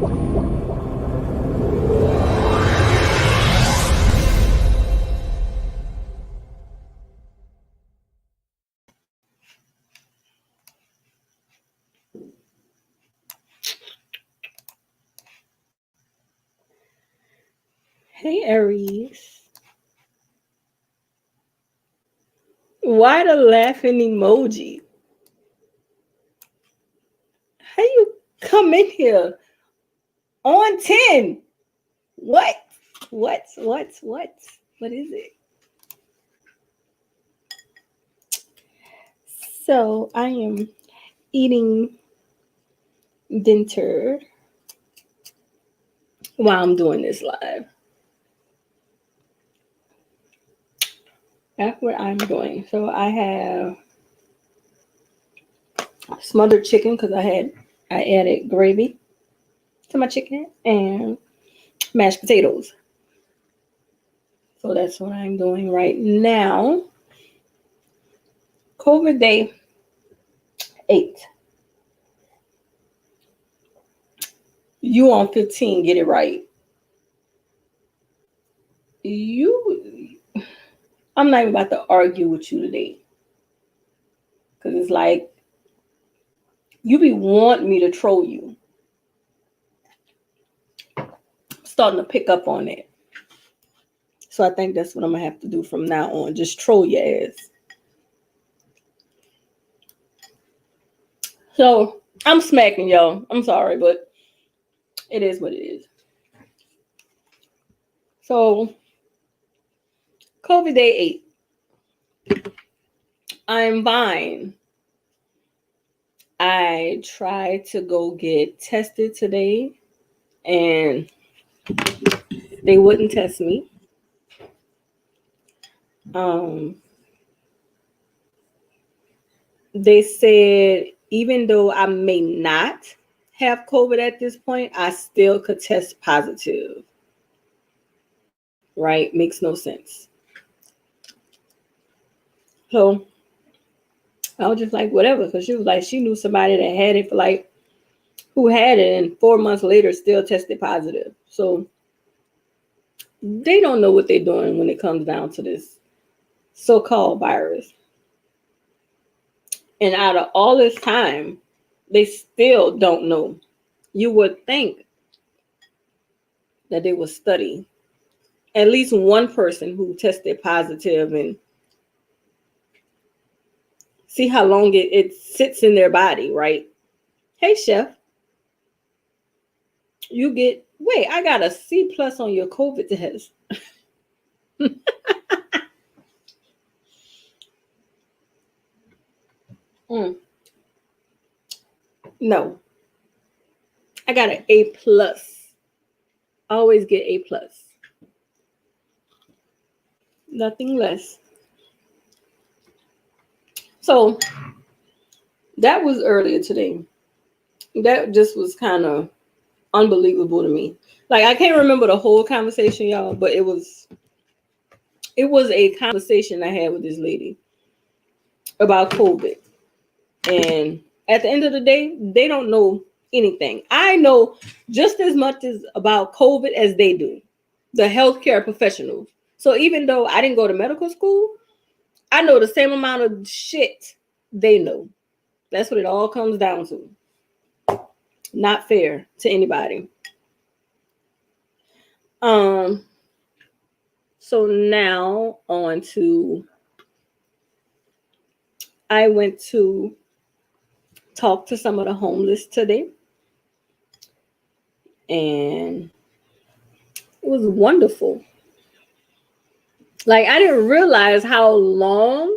Hey Aries. Why the laughing emoji? How you come in here on 10? What? What? What is it? So I am eating dinner while I'm doing this live. That's what I'm doing. So I have smothered chicken because I added gravy to my chicken and mashed potatoes. So that's what I'm doing right now. COVID day 8. You on 15, get it right. I'm not even about to argue with you today. Because it's like, you be wanting me to troll you. I'm starting to pick up on it. So I think that's what I'm going to have to do from now on. Just troll your ass. So I'm smacking y'all. I'm sorry, but it is what it is. So COVID day 8. I'm fine. I tried to go get tested today and they wouldn't test me. They said even though I may not have COVID at this point, I still could test positive. Right? Makes no sense. So I was just like, whatever, because she was like, she knew somebody that had it who had it, and 4 months later still tested positive. So they don't know what they're doing when it comes down to this so-called virus. And out of all this time, they still don't know. You would think that they would study at least one person who tested positive and see how long it sits in their body, right? Hey, chef, I got a C+ on your COVID test. No, I got an A+. Always get A+. Nothing less. So that was earlier today. That just was kind of unbelievable to me. Like, I can't remember the whole conversation, y'all, but it was a conversation I had with this lady about COVID. And at the end of the day, they don't know anything. I know just as much about COVID as they do, the healthcare professionals. So even though I didn't go to medical school, I know the same amount of shit they know. That's what it all comes down to. Not fair to anybody. So now on to, I went to talk to some of the homeless today. And it was wonderful. Like, I didn't realize how long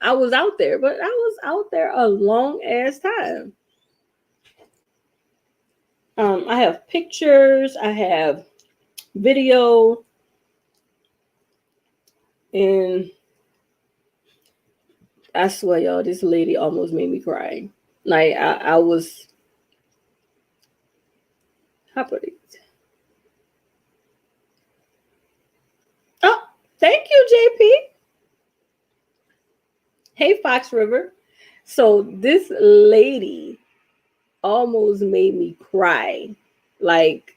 I was out there, but I was out there a long ass time. I have pictures, I have video, and I swear, y'all, this lady almost made me cry. Like, I was, how put it? Oh, thank you, JP. Hey, Fox River. So this lady almost made me cry. Like,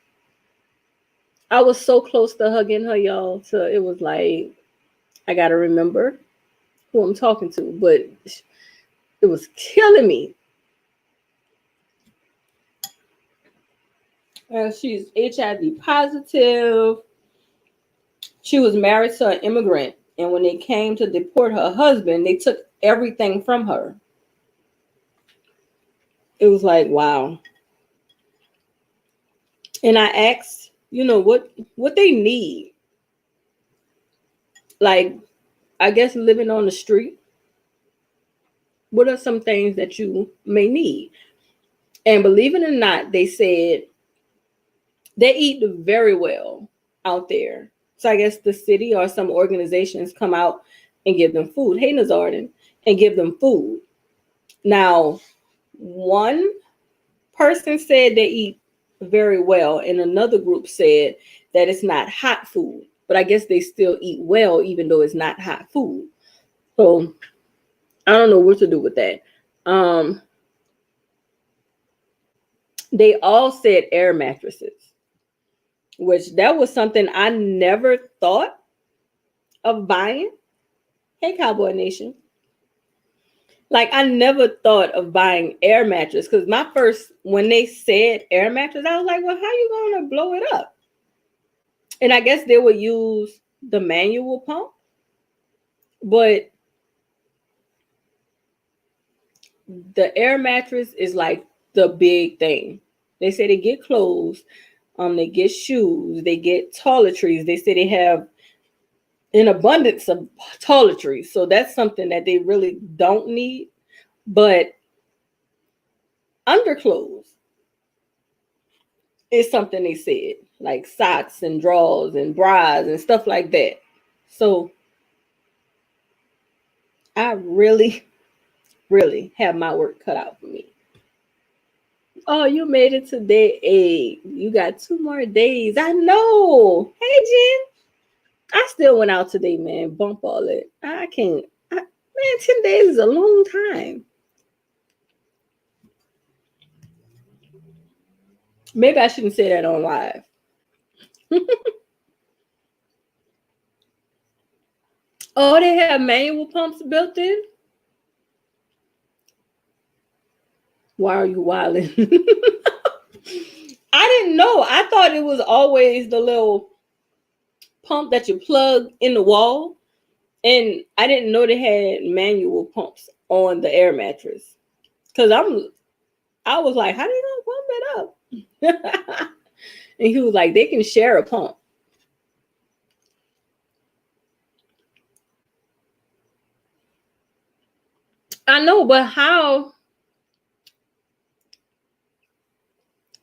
I was so close to hugging her, y'all. So it was like, I got to remember who I'm talking to. But it was killing me. She's HIV positive. She was married to an immigrant. And when they came to deport her husband, they took everything from her. It was like, wow. And I asked, what they need. Like, I guess living on the street. What are some things that you may need? And believe it or not, they said they eat very well out there. So I guess the city or some organizations come out and give them food. Hey, Nazardin, and give them food. Now, one person said they eat very well, and another group said that it's not hot food. But I guess they still eat well, even though it's not hot food. So I don't know what to do with that. They all said air mattresses, which that was something I never thought of buying. Hey, Cowboy Nation. Like, I never thought of buying air mattress because when they said air mattress, I was like, well, how you going to blow it up? And I guess they would use the manual pump, but the air mattress is like the big thing. They say they get clothes, they get shoes, they get toiletries. They say they have an abundance of toiletries. So that's something that they really don't need. But underclothes is something they said, like socks and drawers and bras and stuff like that. So I really, really have my work cut out for me. Oh, you made it to day 8. You got 2 more days. I know. Hey, Jen. I still went out today, man. Bump all it. I can't. Man, 10 days is a long time. Maybe I shouldn't say that on live. Oh, they have manual pumps built in? Why are you wilding? I didn't know. I thought it was always the little pump that you plug in the wall. And I didn't know they had manual pumps on the air mattress. Because I was like, how do you gonna pump it up? And he was like, they can share a pump. I know, but how?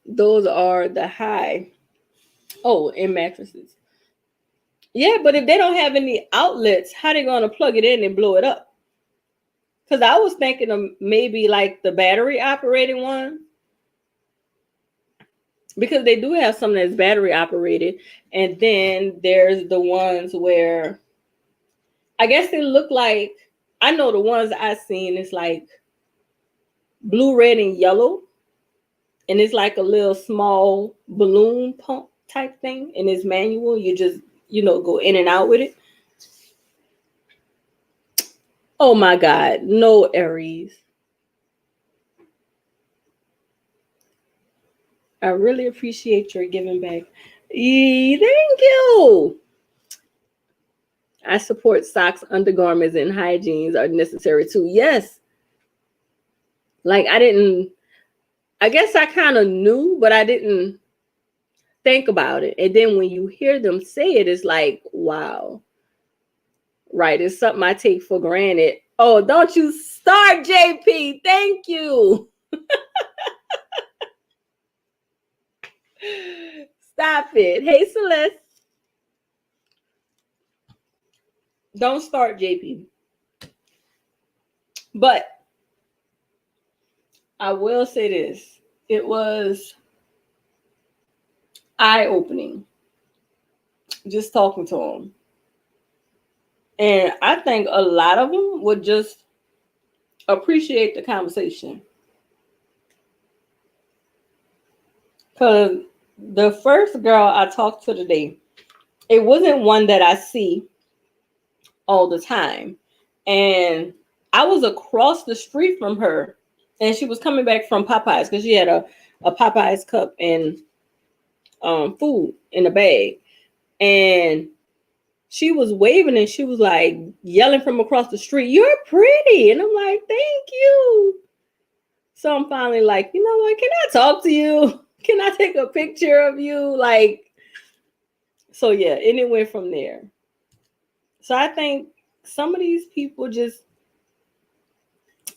Those are the high. Oh, in mattresses. Yeah, but if they don't have any outlets, how they gonna plug it in and blow it up? Because I was thinking of maybe like the battery operated one. Because they do have some that's battery operated. And then there's the ones where I guess they look like, I know the ones I've seen is like blue, red, and yellow. And it's like a little small balloon pump type thing. And it's manual. You just, go in and out with it. Oh my God. No, Aries. I really appreciate your giving back. Thank you. I support socks, undergarments, and hygienes are necessary too. Yes. Like I guess I kind of knew, but I didn't think about it. And then when you hear them say it, it's like, wow. Right. It's something I take for granted. Oh, don't you start, JP. Thank you. Stop it. Hey, Celeste. Don't start, JP. But I will say this. It was eye-opening just talking to them. And I think a lot of them would just appreciate the conversation. Because The first girl I talked to today, it wasn't one that I see all the time. And I was across the street from her, and she was coming back from Popeyes because she had a Popeyes cup and food in a bag. And she was waving and she was like yelling from across the street, "You're pretty." And I'm like, "Thank you." So I'm finally like, you know what? Can I talk to you? Can I take a picture of you? Like, so yeah, and it went from there. So I think some of these people just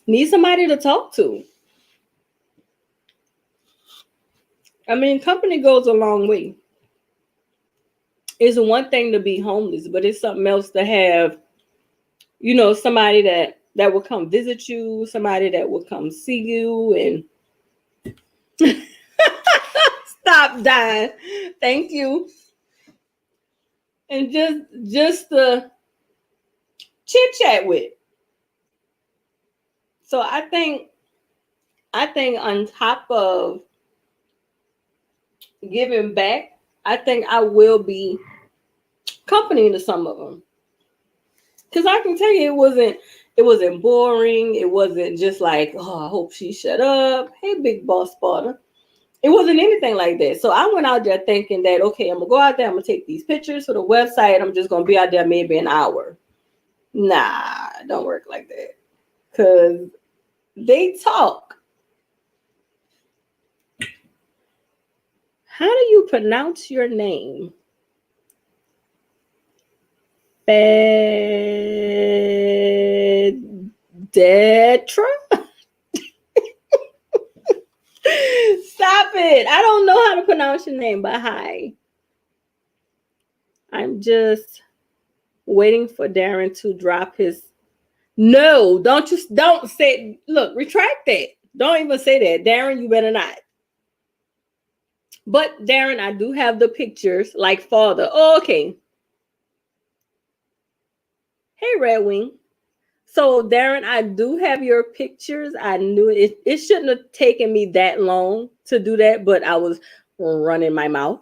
need somebody to talk to. I mean, company goes a long way. It's one thing to be homeless, but it's something else to have, somebody that will come visit you, somebody that will come see you and stop dying. Thank you. And just the chit chat with. So I think on top of giving back, I think I will be company to some of them. Because I can tell you it wasn't boring. It wasn't just like, oh, I hope she shut up. Hey, big boss spotter. It wasn't anything like that. So I went out there thinking that, okay, I'm gonna go out there, I'm gonna take these pictures for the website, I'm just gonna be out there maybe an hour. Nah, don't work like that. Cause they talk. How do you pronounce your name? Detra? Stop it. I don't know how to pronounce your name, but hi. I'm just waiting for Darren to drop his. No, don't say, look, retract that. Don't even say that. Darren, you better not. But Darren, I do have the pictures like father. Oh, okay. Hey, Red Wing. So Darren, I do have your pictures. I knew it. It shouldn't have taken me that long to do that, but I was running my mouth.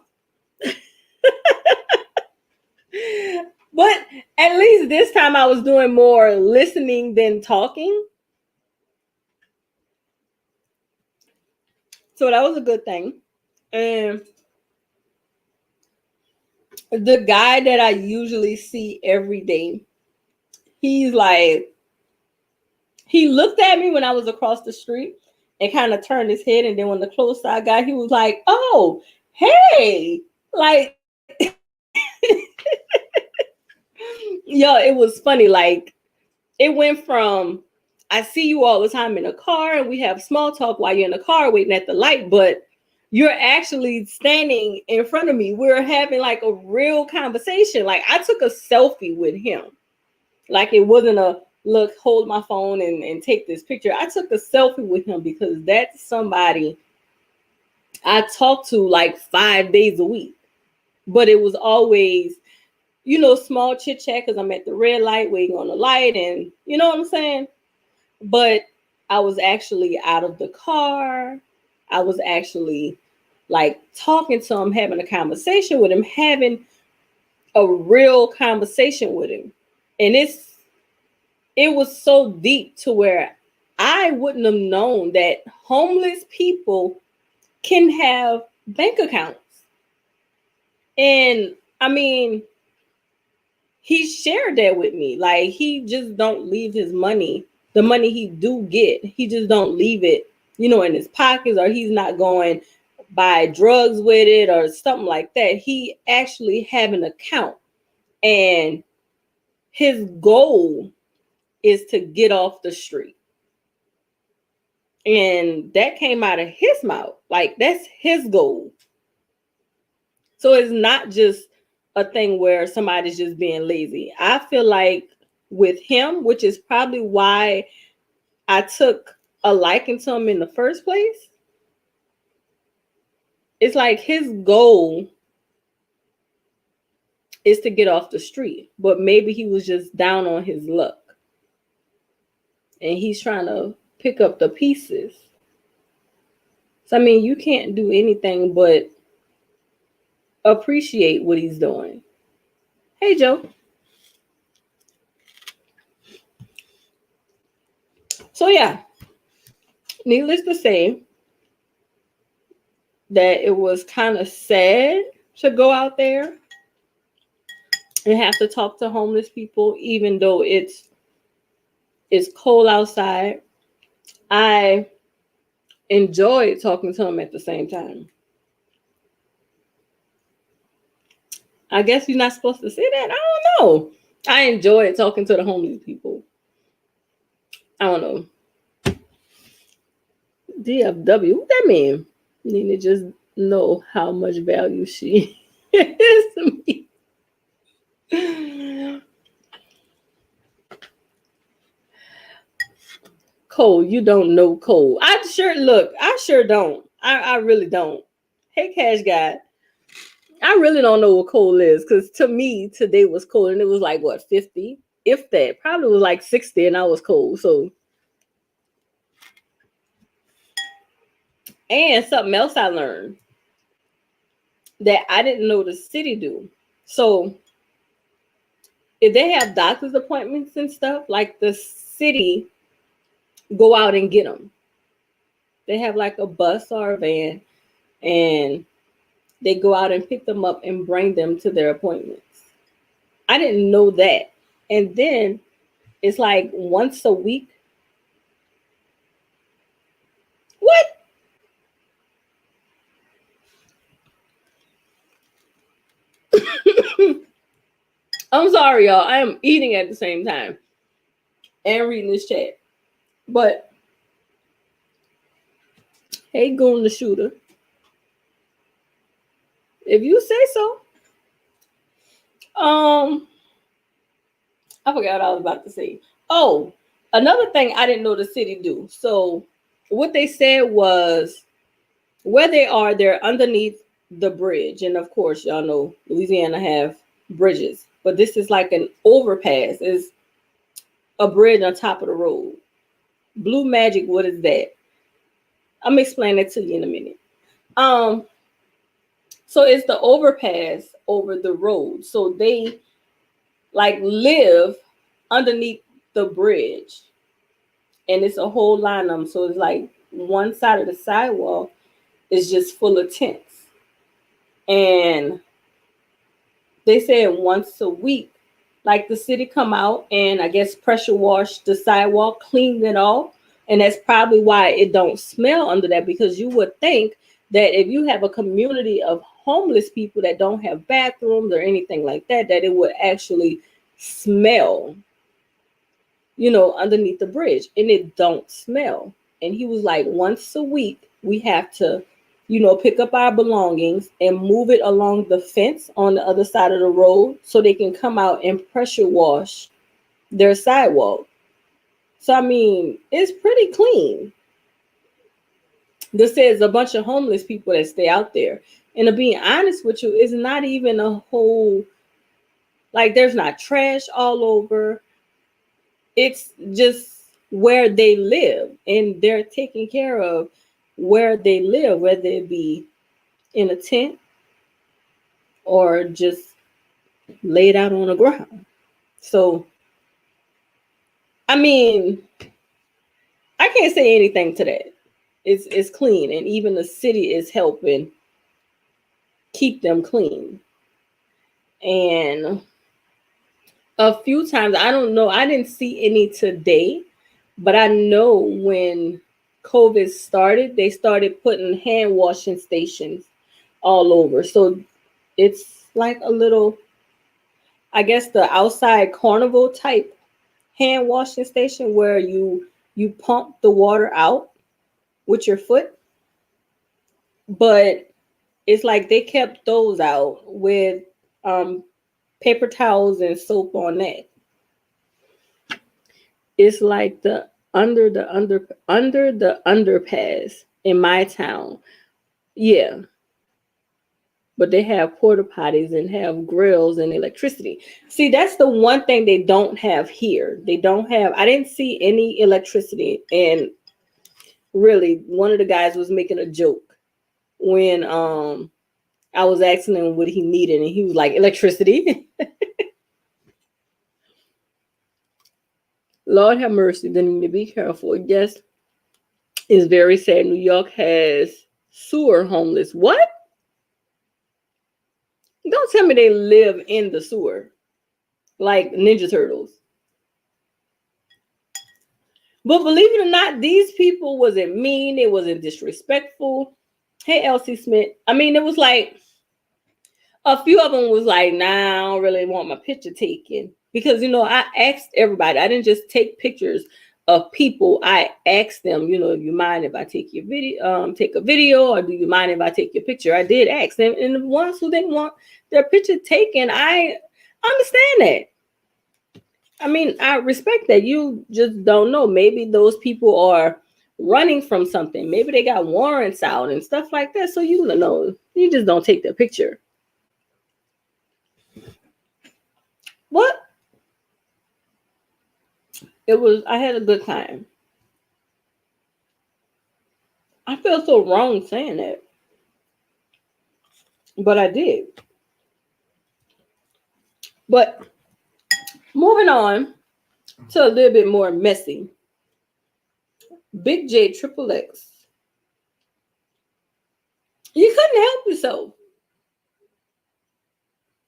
But at least this time I was doing more listening than talking. So that was a good thing. And the guy that I usually see every day, he's like, he looked at me when I was across the street and kind of turned his head. And then when the close side guy, he was like, "Oh, hey." Like, yo, it was funny. Like, it went from, I see you all the time in the car and we have small talk while you're in the car waiting at the light, but you're actually standing in front of me. We're having like a real conversation. Like, I took a selfie with him. Like, it wasn't a look, hold my phone and take this picture. I took a selfie with him because that's somebody I talk to like 5 days a week. But it was always, small chit chat because I'm at the red light waiting on the light, and you know what I'm saying? But I was actually out of the car. I was actually like talking to him, having a conversation with him, having a real conversation with him. And it was so deep to where I wouldn't have known that homeless people can have bank accounts. And I mean, he shared that with me. Like, he just don't leave his money, the money he do get, he just don't leave it, in his pockets, or he's not going buy drugs with it or something like that. He actually have an account, and his goal is to get off the street. And that came out of his mouth. Like, that's his goal. So it's not just a thing where somebody's just being lazy. I feel like with him, which is probably why I took a liking to him in the first place, it's like his goal is to get off the street, but maybe he was just down on his luck and he's trying to pick up the pieces. So, I mean, you can't do anything but appreciate what he's doing. Hey, Joe. So yeah, needless to say that it was kind of sad to go out there and have to talk to homeless people, even though it's cold outside. I enjoyed talking to them at the same time. I guess you're not supposed to say that. I don't know. I enjoyed talking to the homeless people. I don't know. DFW, what that mean? Nina just know how much value she is to me. Cole, you don't know Cole. I sure don't. I really don't. Hey, Cash Guy. I really don't know what cold is because to me today was cold and it was like what 50, if that. Probably was like 60 and I was cold. So, and something else I learned that I didn't know the city do. So if they have doctor's appointments and stuff, like the city go out and get them. They have like a bus or a van and they go out and pick them up and bring them to their appointments. I didn't know that. And then it's like once a week. What? I'm sorry, y'all. I am eating at the same time and reading this chat. But hey, Goon the shooter. If you say so. I forgot what I was about to say. Oh, another thing I didn't know the city do. So what they said was where they are, they're underneath the bridge. And of course, y'all know Louisiana have bridges. But this is like an overpass. It's a bridge on top of the road. Blue Magic, what is that? I'm gonna explain it to you in a minute. So it's the overpass over the road. So they like live underneath the bridge. And it's a whole line of them. So it's like one side of the sidewalk is just full of tents. And they said once a week, like the city come out and I guess pressure wash the sidewalk, clean it off. And that's probably why it don't smell under that, because you would think that if you have a community of homeless people that don't have bathrooms or anything like that, that it would actually smell, underneath the bridge, and it don't smell. And he was like, once a week, we have to, pick up our belongings and move it along the fence on the other side of the road so they can come out and pressure wash their sidewalk. So, I mean, it's pretty clean. This says a bunch of homeless people that stay out there. And to be honest with you, it's not even a whole, like, there's not trash all over. It's just where they live, and they're taking care of where they live, whether it be in a tent or just laid out on the ground. So, I mean, I can't say anything to that. It's clean, and even the city is helping keep them clean. And a few times, I don't know, I didn't see any today, but I know when COVID started, they started putting hand washing stations all over. So it's like a little, I guess, the outside carnival type hand washing station where you pump the water out with your foot. But it's like they kept those out with paper towels and soap on that. It's like the under the underpass in my town. Yeah. But they have porta potties and have grills and electricity. See, that's the one thing they don't have here. I didn't see any electricity. And really, one of the guys was making a joke when I I was asking him what he needed, and he was like, electricity. Lord have mercy. Then you need to be careful. Yes, it's very sad. New York has sewer homeless. What? Don't tell me they live in the sewer like Ninja Turtles. But believe it or not, these people wasn't mean. It wasn't disrespectful. Hey, Elsie Smith. I mean, it was like a few of them was like, nah, I don't really want my picture taken. Because, I asked everybody. I didn't just take pictures of people. I asked them, do you mind if I take your video, take a video, or do you mind if I take your picture? I did ask them. And the ones who didn't want their picture taken, I understand that. I mean, I respect that. You just don't know. Maybe those people are running from something. Maybe they got warrants out and stuff like that. So you just don't take their picture. What? I had a good time. I feel so wrong saying that. But I did. But moving on to a little bit more messy. Big J Triple X. You couldn't help yourself.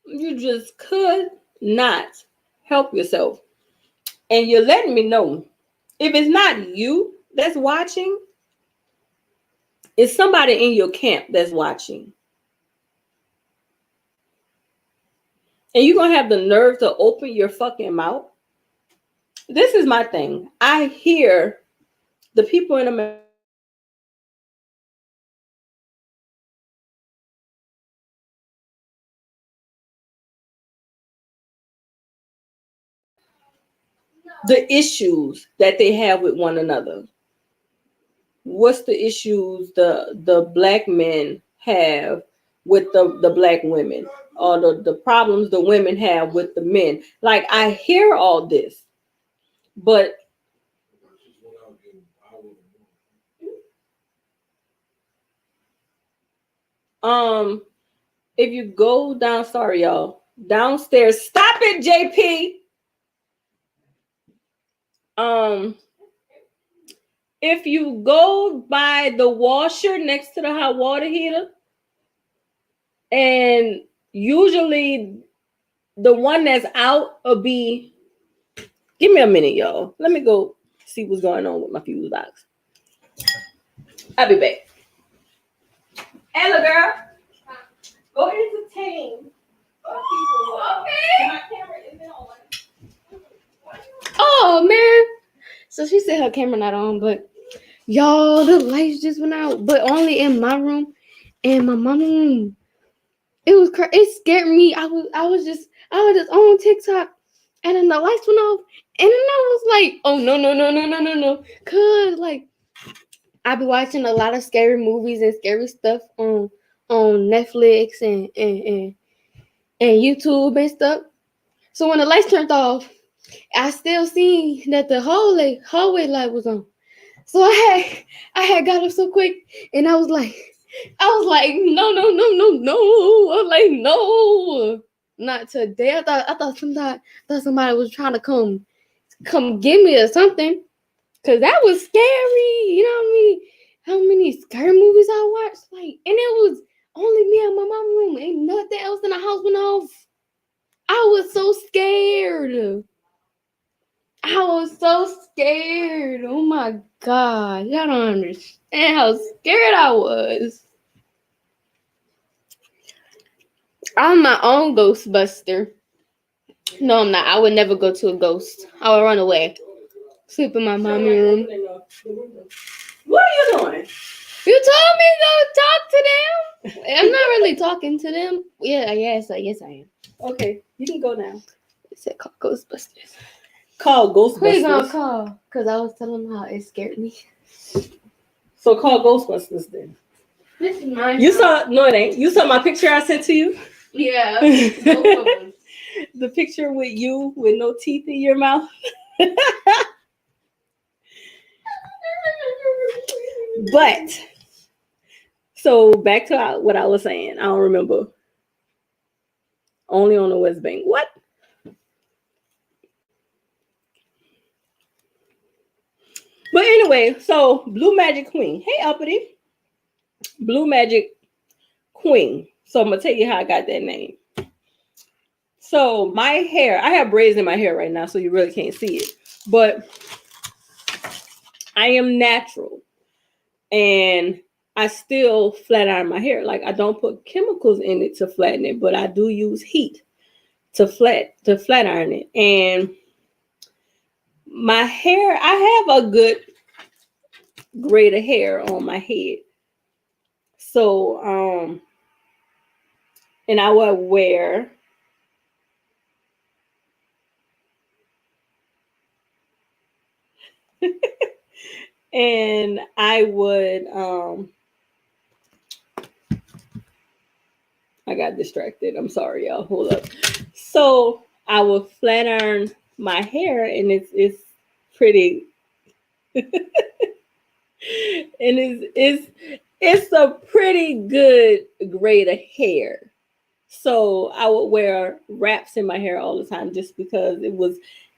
You just could not help yourself. And you're letting me know, if it's not you that's watching, it's somebody in your camp that's watching. And you're going to have the nerve to open your fucking mouth. This is my thing. I hear the people in America the issues that they have with one another. What's the issues the black men have with the black women, or the problems the women have with the men? Like, I hear all this, but if you go down, sorry y'all, downstairs, stop it, JP. If you go by the washer next to the hot water heater, and usually the one that's out will be, give me a minute, y'all. Let me go see what's going on with my fuse box. I'll be back. Ella, girl, go entertain people. Okay. My camera isn't on. Oh man. So she said her camera not on, but y'all, the lights just went out, but only in my room and my mama room. It was it scared me. I was just on TikTok, and then the lights went off, and then I was like, oh no, cause like I be watching a lot of scary movies and scary stuff on Netflix and YouTube and stuff. So when the lights turned off, I still seen that the hallway light was on. So I had got up so quick, and I was like, no. I was like, no, not today. I thought somebody was trying to come get me or something, cause that was scary. You know what I mean? How many scary movies I watched? Like, and it was only me and my mom room. Ain't nothing else in the house went off. I was so scared. Oh my God. Y'all don't understand how scared I was. I'm my own Ghostbuster. No, I'm not. I would never go to a ghost. I would run away. Sleep in my mommy room. What are you doing? You told me to talk to them. I'm not really talking to them. Yeah, yes, I am. Okay, you can go now. It said call Ghostbusters. Call Ghostbusters. Who you gonna call? Because I was telling them how it scared me. So call Ghostbusters then. This is mine. You saw, no it ain't. You saw my picture I sent to you? Yeah. Both of them. The picture with you with no teeth in your mouth. But So back to what I was saying. I don't remember. Only on the West Bank. What? But anyway, so Blue Magic Queen. Hey, uppity. Blue Magic Queen. So I'm gonna tell you how I got that name. So my hair, I have braids in my hair right now, so you really can't see it. But I am natural, and I still flat iron my hair. Like I don't put chemicals in it to flatten it, but I do use heat to flat iron it. And my hair, I have a good grade of hair on my head. So and I would wear and I would I got distracted. I'm sorry, y'all. Hold up. So I would flat iron my hair, and it's pretty, and it's a pretty good grade of hair. So I would wear wraps in my hair all the time just because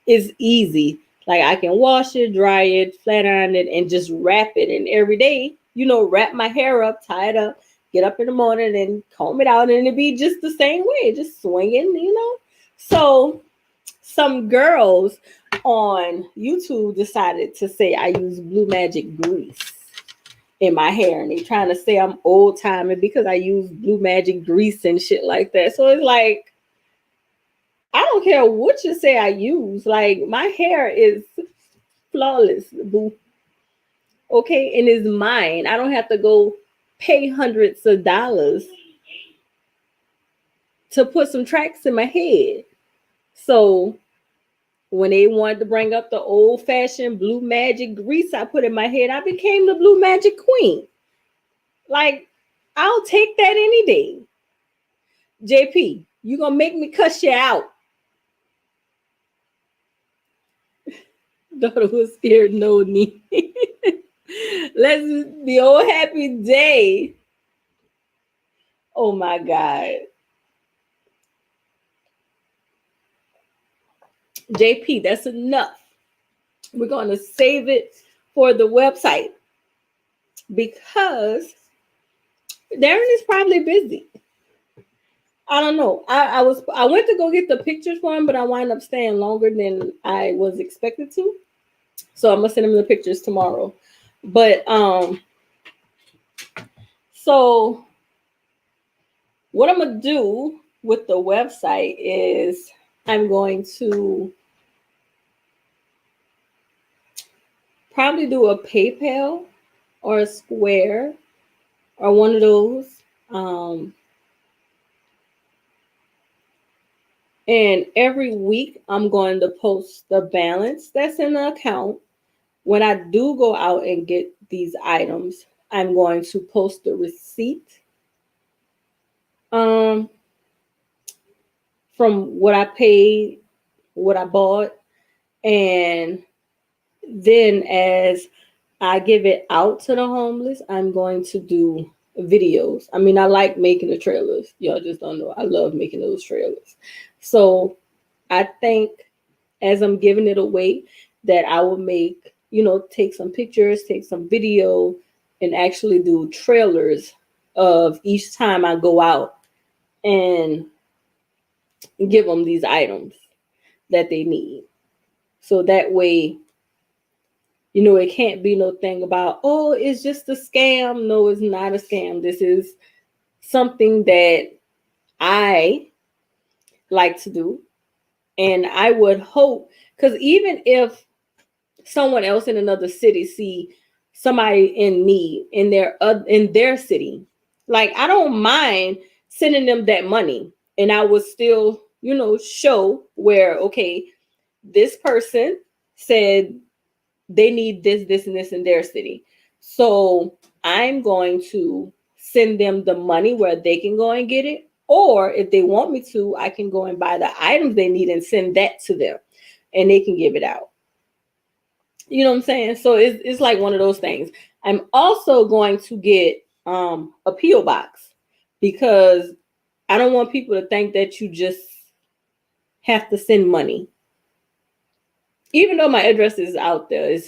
it's easy. Like I can wash it, dry it, flat iron it, and just wrap it. And every day, wrap my hair up, tie it up, get up in the morning and comb it out, and it'd be just the same way, just swinging. So some girls on YouTube decided to say I use Blue Magic grease in my hair, and they trying to say I'm old timey because I use Blue Magic grease and shit like that. So it's like I don't care what you say I use. Like my hair is flawless, boo. Okay, and it's mine. I don't have to go pay hundreds of dollars to put some tracks in my head. So when they wanted to bring up the old fashioned Blue Magic grease I put in my head, I became the Blue Magic Queen. Like, I'll take that any day. JP, you gonna make me cuss you out. Daughter was scared, no need. Let's the old happy day. Oh my God. JP, that's enough. We're gonna save it for the website because Darren is probably busy. I don't know. I went to go get the pictures for him, but I wound up staying longer than I was expected to. So I'm gonna send him the pictures tomorrow. But so what I'm gonna do with the website is I'm going to probably do a PayPal or a Square or one of those. And every week I'm going to post the balance that's in the account. When I do go out and get these items, I'm going to post the receipt from what I paid, what I bought, and then as I give it out to the homeless, I'm going to do videos. I mean, I like making the trailers. Y'all just don't know. I love making those trailers. So I think as I'm giving it away, that I will make, take some pictures, take some video, and actually do trailers of each time I go out and give them these items that they need. So that way, it can't be no thing about, oh, it's just a scam. No, it's not a scam. This is something that I like to do. And I would hope, because even if someone else in another city see somebody in need in their city, like I don't mind sending them that money, and I would still show where, okay, this person said they need this and this in their city, so I'm going to send them the money where they can go and get it, or if they want me to, I can go and buy the items they need and send that to them and they can give it out. You know what I'm saying? So it's like one of those things. I'm also going to get a P.O. box, because I don't want people to think that you just have to send money. Even though my address is out there,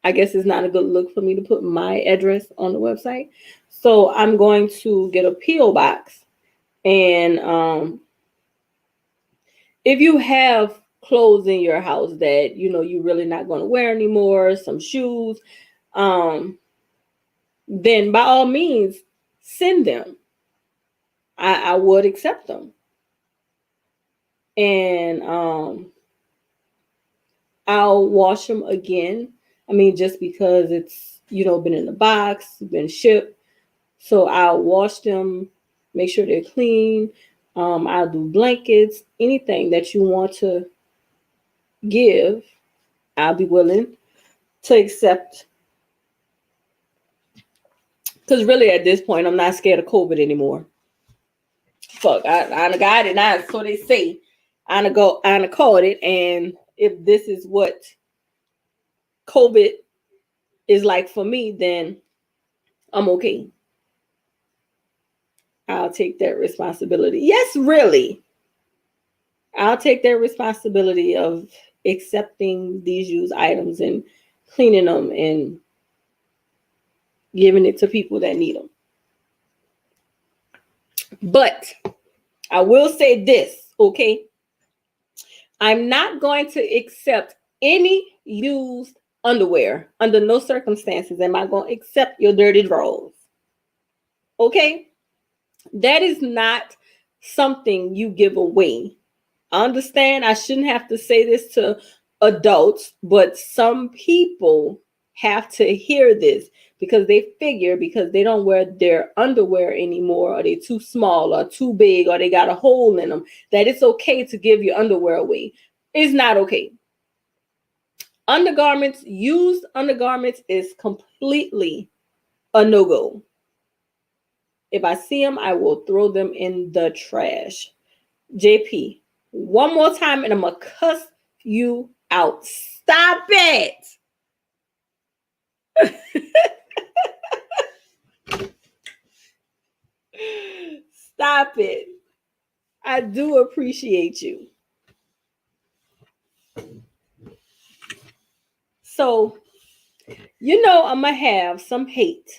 I guess it's not a good look for me to put my address on the website. So I'm going to get a P.O. box. And if you have clothes in your house that you're really not going to wear anymore, some shoes, then by all means send them. I would accept them. And I'll wash them again. I mean, just because it's been in the box, been shipped. So I'll wash them, make sure they're clean. I'll do blankets, anything that you want to give, I'll be willing to accept. Because really at this point, I'm not scared of COVID anymore. Fuck, I got it now. So they say, I caught it. And if this is what COVID is like for me, then I'm okay. I'll take that responsibility. Yes, really. I'll take that responsibility of accepting these used items and cleaning them and giving it to people that need them. But I will say this, okay? I'm not going to accept any used underwear. Under no circumstances am I going to accept your dirty drawers. Okay? That is not something you give away. I understand I shouldn't have to say this to adults, but some people have to hear this because they figure because they don't wear their underwear anymore, or they're too small or too big, or they got a hole in them, that it's okay to give your underwear away. It's not okay. Undergarments, used undergarments, is completely a no-go. If I see them, I will throw them in the trash. JP, one more time and I'm going to cuss you out. Stop it. Stop it. I do appreciate you. So, I'm going to have some hate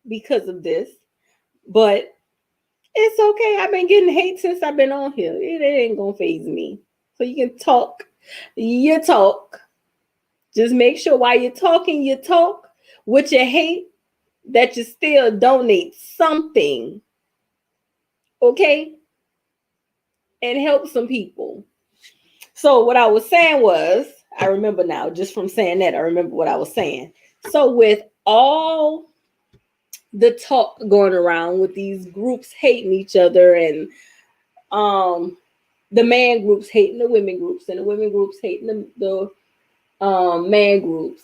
because of this, but it's okay. I've been getting hate since I've been on here. It ain't going to faze me. So you can talk. You talk. Just make sure while you're talking, you talk with your hate, that you still donate something. Okay? And help some people. So what I was saying was, I remember now, just from saying that, I remember what I was saying. So with all the talk going around with these groups hating each other, and the man groups hating the women groups, and the women groups hating the man groups,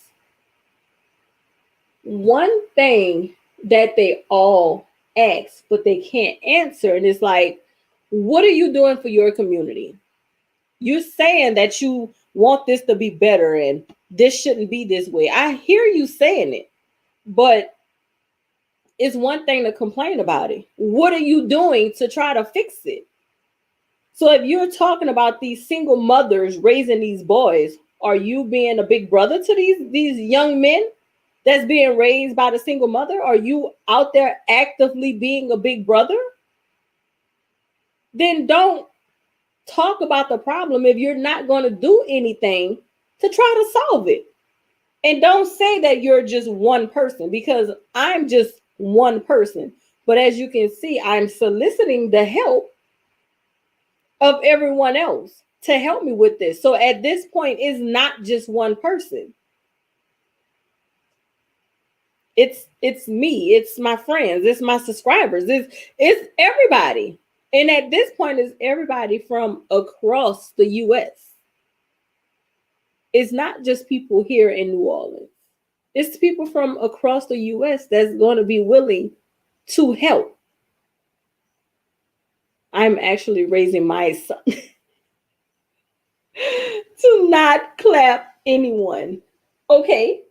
one thing that they all ask but they can't answer, and it's like, what are you doing for your community? You're saying that you want this to be better and this shouldn't be this way. I hear you saying it, but it's one thing to complain about it. What are you doing to try to fix it? So if you're talking about these single mothers raising these boys, are you being a big brother to these young men that's being raised by the single mother? Are you out there actively being a big brother? Then don't talk about the problem if you're not going to do anything to try to solve it. And don't say that you're just one person, because I'm just one person. But as you can see, I'm soliciting the help of everyone else to help me with this. So at this point, it's not just one person. It's me, it's my friends, it's my subscribers, it's everybody. And at this point, it's everybody from across the US. It's not just people here in New Orleans. It's people from across the US that's going to be willing to help. I'm actually raising my son to not clap anyone. Okay.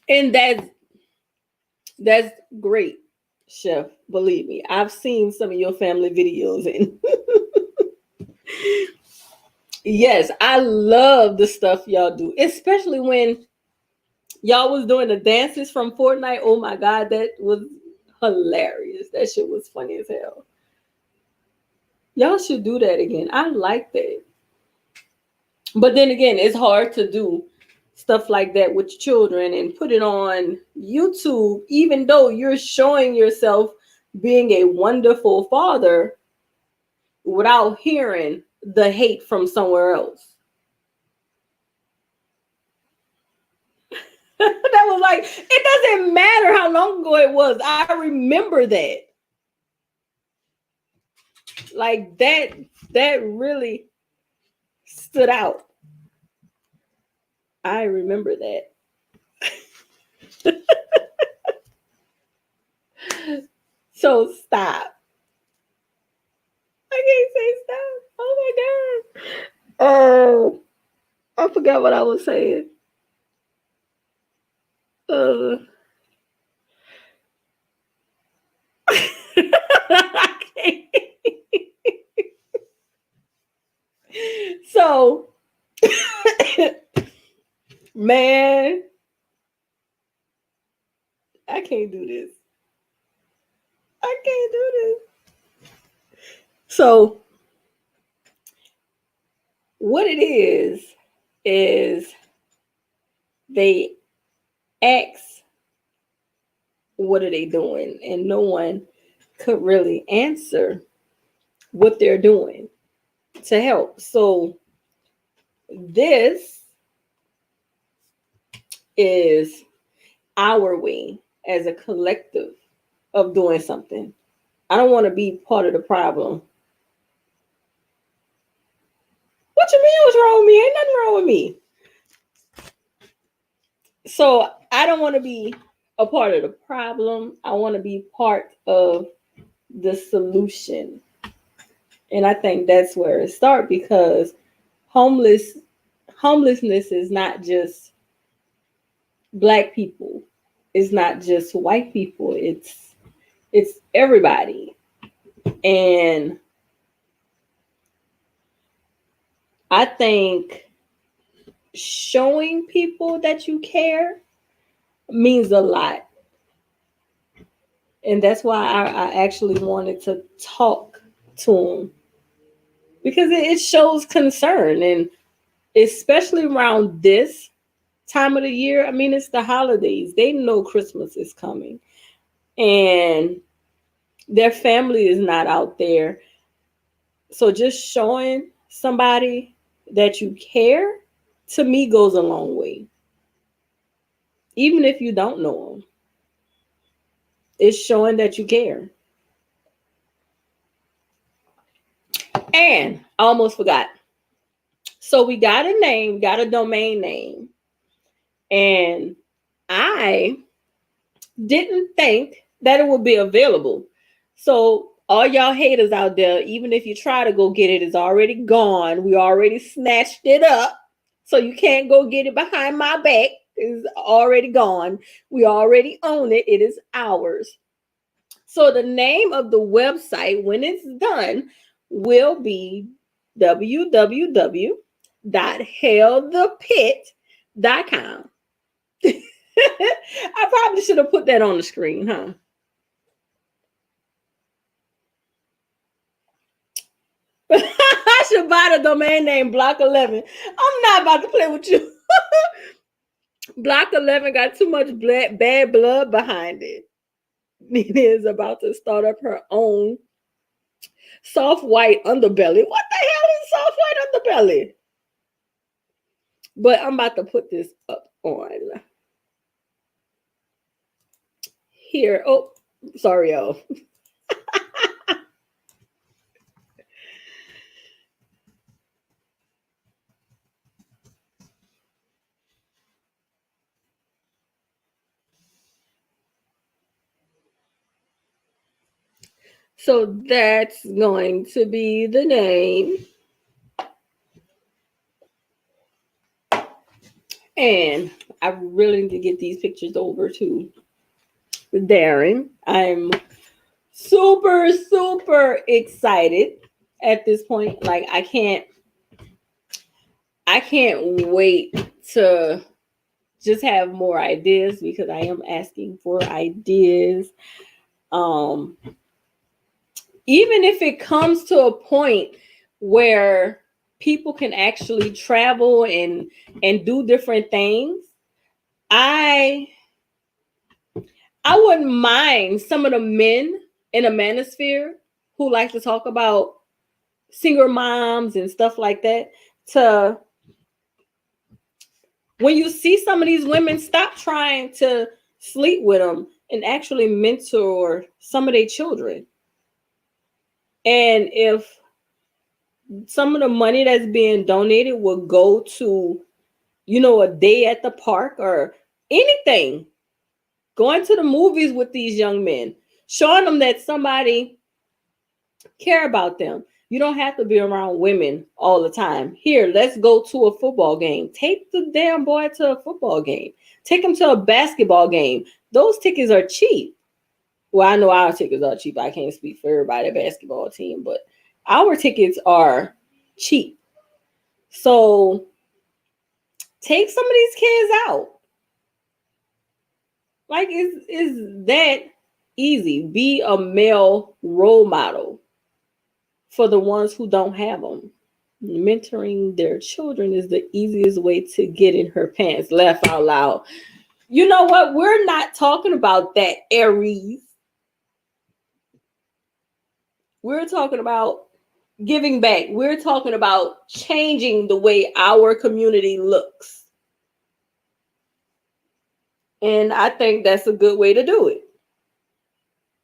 And That's great, Chef. Believe me, I've seen some of your family videos, and yes, I love the stuff y'all do, especially when y'all was doing the dances from Fortnite. Oh my God, that was hilarious. That shit was funny as hell. Y'all should do that again. I like that. But then again, it's hard to do stuff like that with children and put it on YouTube, even though you're showing yourself being a wonderful father without hearing the hate from somewhere else. That was like, it doesn't matter how long ago it was. I remember that. Like that really stood out. I remember that. So stop. I can't say stop. Oh my God. Oh, I forgot what I was saying. Uh, I can't. So, man, I can't do this. I can't do this. So, what it is they ask, what are they doing? And no one could really answer what they're doing to help. So, this is our way as a collective of doing something. I don't want to be part of the problem. What you mean? What's wrong with me? Ain't nothing wrong with me. So I don't want to be a part of the problem. I want to be part of the solution. And I think that's where it starts, because homeless homelessness is not just black people. It's not just white people. It's everybody. And I think showing people that you care means a lot. And that's why I actually wanted to talk to him, because it shows concern. And especially around this time of the year, I mean, it's the holidays. They know Christmas is coming. And their family is not out there. So just showing somebody that you care, to me, goes a long way. Even if you don't know them, it's showing that you care. And I almost forgot. So we got a name, got a domain name. And I didn't think that it would be available. So all y'all haters out there, even if you try to go get it, it's already gone. We already snatched it up. So you can't go get it behind my back. It's already gone. We already own it. It is ours. So the name of the website, when it's done, will be www.hellthepit.com. I probably should have put that on the screen, huh? I should buy the domain name Block 11. I'm not about to play with you. Block 11 got too much bad blood behind it. Nina is about to start up her own soft white underbelly. What the hell is soft white underbelly? But I'm about to put this up on here. Oh, sorry, y'all. So that's going to be the name. And I really need to get these pictures over too. Darren. I'm super, super excited at this point. Like I can't wait to just have more ideas because I am asking for ideas. Um, even if it comes to a point where people can actually travel and do different things, I wouldn't mind some of the men in a manosphere who like to talk about single moms and stuff like that to when you see some of these women, stop trying to sleep with them and actually mentor some of their children. And if some of the money that's being donated will go to, a day at the park or anything, going to the movies with these young men, showing them that somebody care about them. You don't have to be around women all the time. Here, let's go to a football game. Take the damn boy to a football game. Take him to a basketball game. Those tickets are cheap. Well, I know our tickets are cheap. I can't speak for everybody basketball team, but our tickets are cheap. So take some of these kids out. Like, is that easy? Be a male role model for the ones who don't have them. Mentoring their children is the easiest way to get in her pants. Laugh out loud. You know what? We're not talking about that, Aries. We're talking about giving back. We're talking about changing the way our community looks. And I think that's a good way to do it.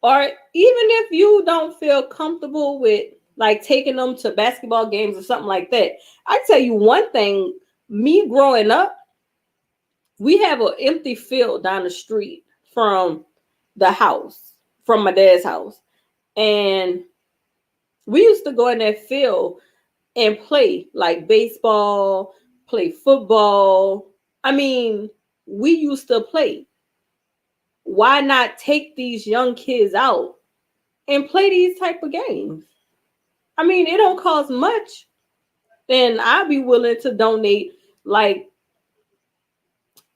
Or even if you don't feel comfortable with like taking them to basketball games or something like that, I tell you one thing, me growing up, we have an empty field down the street from the house, from my dad's house. And we used to go in that field and play like baseball, play football. I mean, we used to play. Why not take these young kids out and play these type of games? I mean, it don't cost much. And I'd be willing to donate like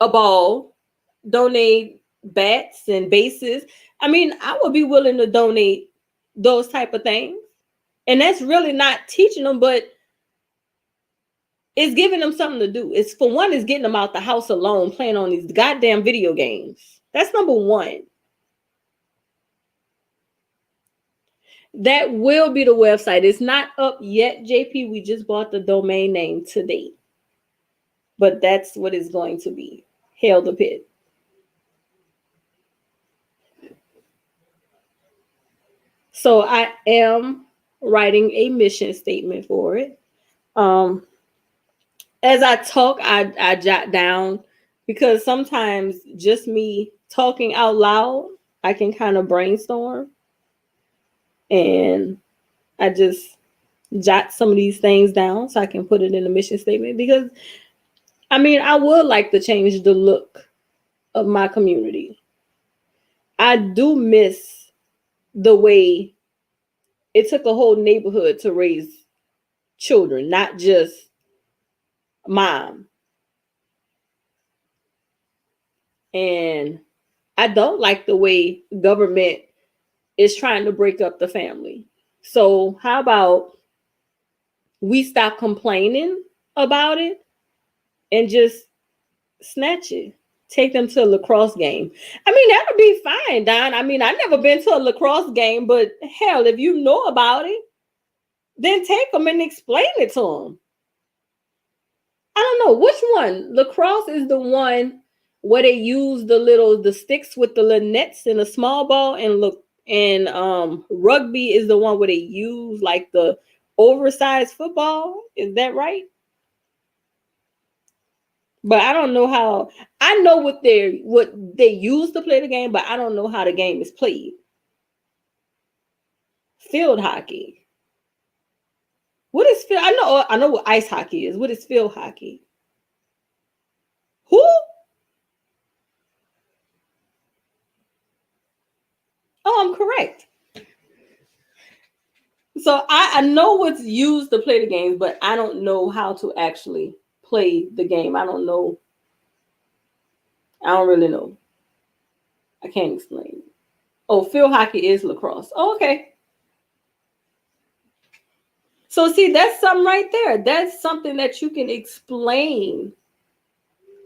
a ball, donate bats and bases. I mean, I would be willing to donate those type of things. And that's really not teaching them, but it's giving them something to do. It's for one, it's getting them out the house alone playing on these goddamn video games. That's number one. That will be the website. It's not up yet, JP. We just bought the domain name today. But that's what it's going to be. Hail the Pit. So I am writing a mission statement for it. As I talk, I jot down because sometimes just me talking out loud, I can kind of brainstorm. And I just jot some of these things down so I can put it in the mission statement because I mean, I would like to change the look of my community. I do miss the way it took a whole neighborhood to raise children, not just mom. And I don't like the way government is trying to break up the family. So how about we stop complaining about it and just snatch it? Take them to a lacrosse game. I mean, that would be fine, Don. I mean, I've never been to a lacrosse game, but hell, if you know about it, then take them and explain it to them. I don't know which one. Lacrosse is the one where they use the sticks with the little nets and a small ball, and rugby is the one where they use like the oversized football. Is that right? But I don't know how. I know what they use to play the game, but I don't know how the game is played. Field hockey. What is field? I know what ice hockey is. What is field hockey? Who? I'm correct. So I know what's used to play the games, but I don't know how to actually play the game. I don't know. I don't really know. I can't explain. Oh, field hockey is lacrosse. Oh, okay. So see, that's something right there. That's something that you can explain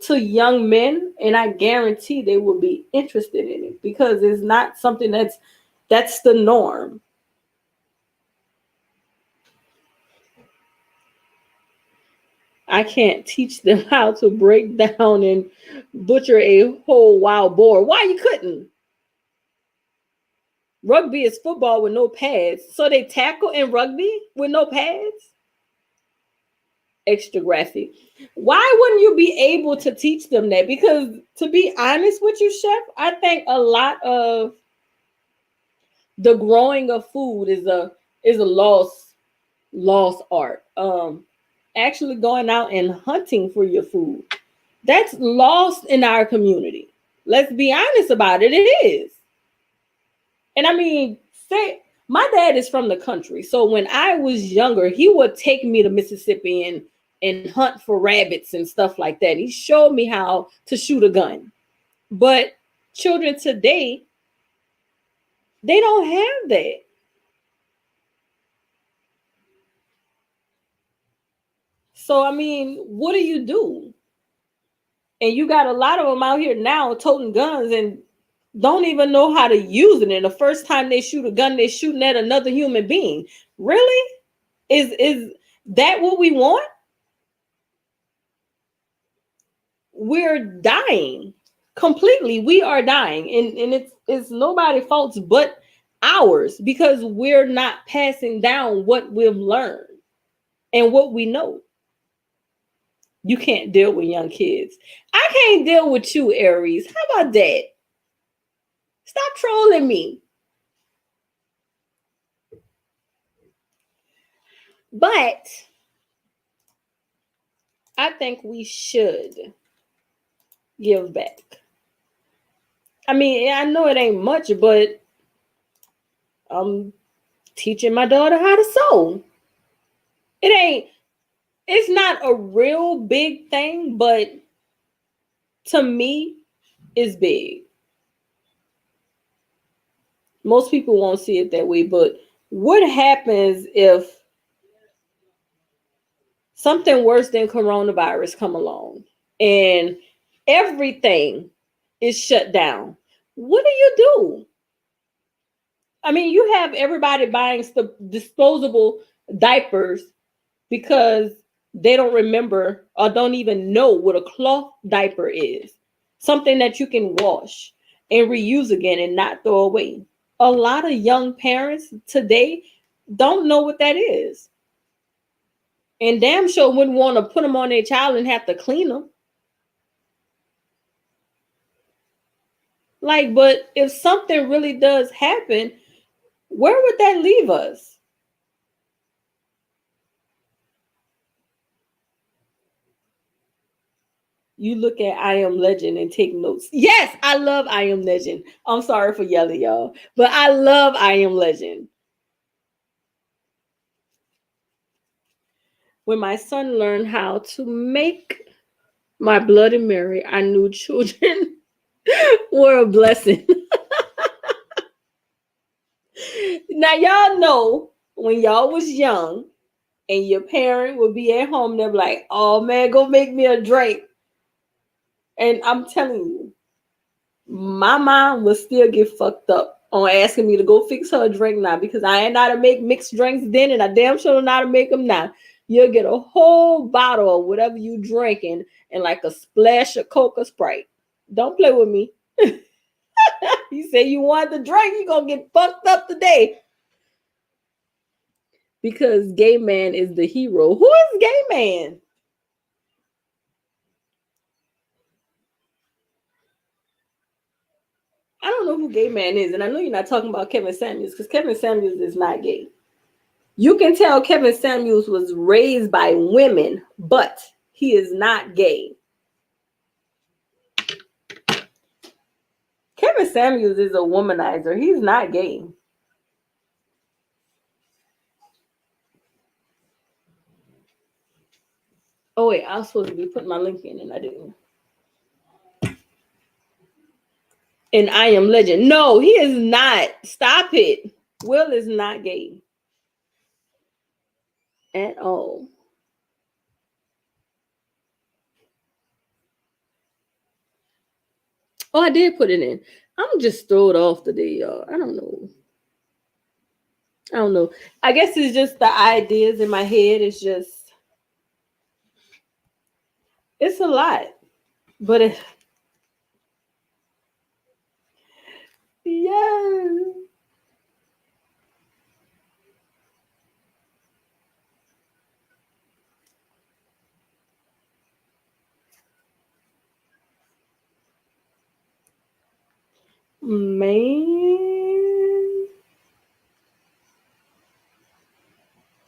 to young men, and I guarantee they will be interested in it because it's not something that's the norm. I can't teach them how to break down and butcher a whole wild boar. Why you couldn't? Rugby is football with no pads. So they tackle in rugby with no pads? Extra graphic. Why wouldn't you be able to teach them that? Because to be honest with you, Chef, I think a lot of the growing of food is a lost art. Actually going out and hunting for your food. That's lost in our community. Let's be honest about it. It is. And I mean, say my dad is from the country. So when I was younger, he would take me to Mississippi and hunt for rabbits and stuff like that. He showed me how to shoot a gun. But children today, they don't have that. So I mean, what do you do? And you got a lot of them out here now toting guns and don't even know how to use it. And the first time they shoot a gun, they're shooting at another human being. Really? Is that what we want? We're dying completely. We are dying, and it's nobody's fault but ours because we're not passing down what we've learned and what we know. You can't deal with young kids. I can't deal with you, Aries. How about that? Stop trolling me. But I think we should give back. I mean, I know it ain't much, but I'm teaching my daughter how to sew. It's not a real big thing, but to me, it's big. Most people won't see it that way, but what happens if something worse than coronavirus come along and everything is shut down? What do you do? I mean, you have everybody buying disposable diapers because they don't remember or don't even know what a cloth diaper is. Something that you can wash and reuse again and not throw away. A lot of young parents today don't know what that is. And damn sure wouldn't want to put them on their child and have to clean them. Like, but if something really does happen, where would that leave us? You look at I Am Legend and take notes. Yes, I love I Am Legend. I'm sorry for yelling, y'all, but I love I Am Legend. When my son learned how to make my Bloody Mary, I knew children were a blessing. Now, y'all know when y'all was young and your parent would be at home, they're like, oh man, go make me a drink. And I'm telling you, my mom will still get fucked up on asking me to go fix her a drink now because I ain't know how to make mixed drinks then, and I damn sure don't know how to make them now. You'll get a whole bottle of whatever you drinking and like a splash of Coca Sprite. Don't play with me. You say you want the drink, you're gonna get fucked up today. Because gay man is the hero. Who is gay man? I don't know who gay man is, and I know you're not talking about Kevin Samuels because Kevin Samuels is not gay. You can tell Kevin Samuels was raised by women, but he is not gay. Kevin Samuels is a womanizer. He's not gay. Oh wait, I was supposed to be putting my link in and I didn't. And I Am Legend. No, he is not. Stop it. Will is not gay at all. Oh, I did put it in. I'm just throwed off today, y'all. I don't know. I guess it's just the ideas in my head. It's a lot. But yeah. Man.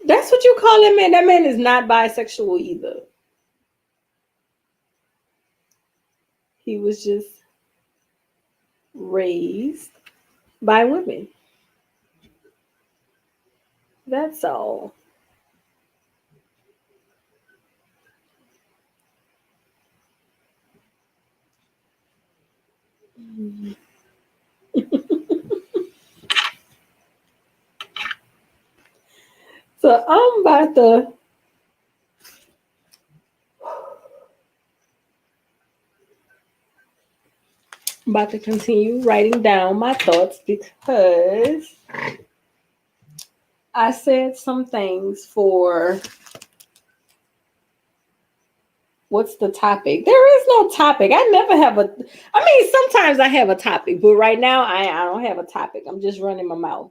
That's what you call that man. That man is not bisexual either. He was just raised by women. That's all. So I'm about to continue writing down my thoughts because I said some things for what's the topic? There is no topic. I never have sometimes I have a topic, but right now I don't have a topic. I'm just running my mouth.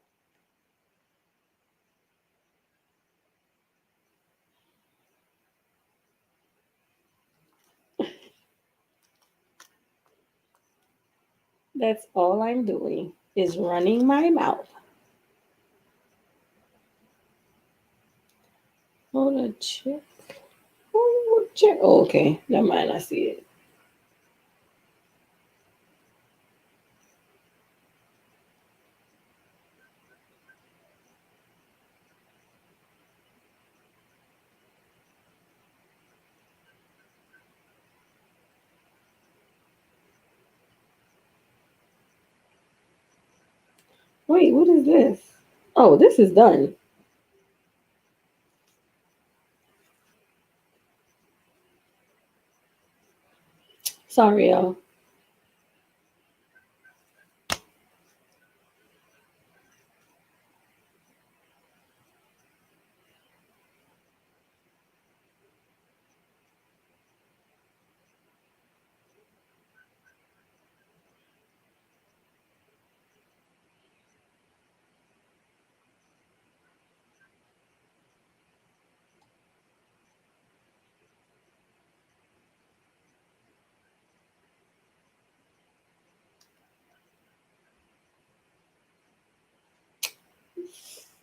That's all I'm doing is running my mouth. Hold on, check. Oh, check. Oh, okay. Never mind. I see it. Wait, what is this? Oh, this is done. Sorry, y'all.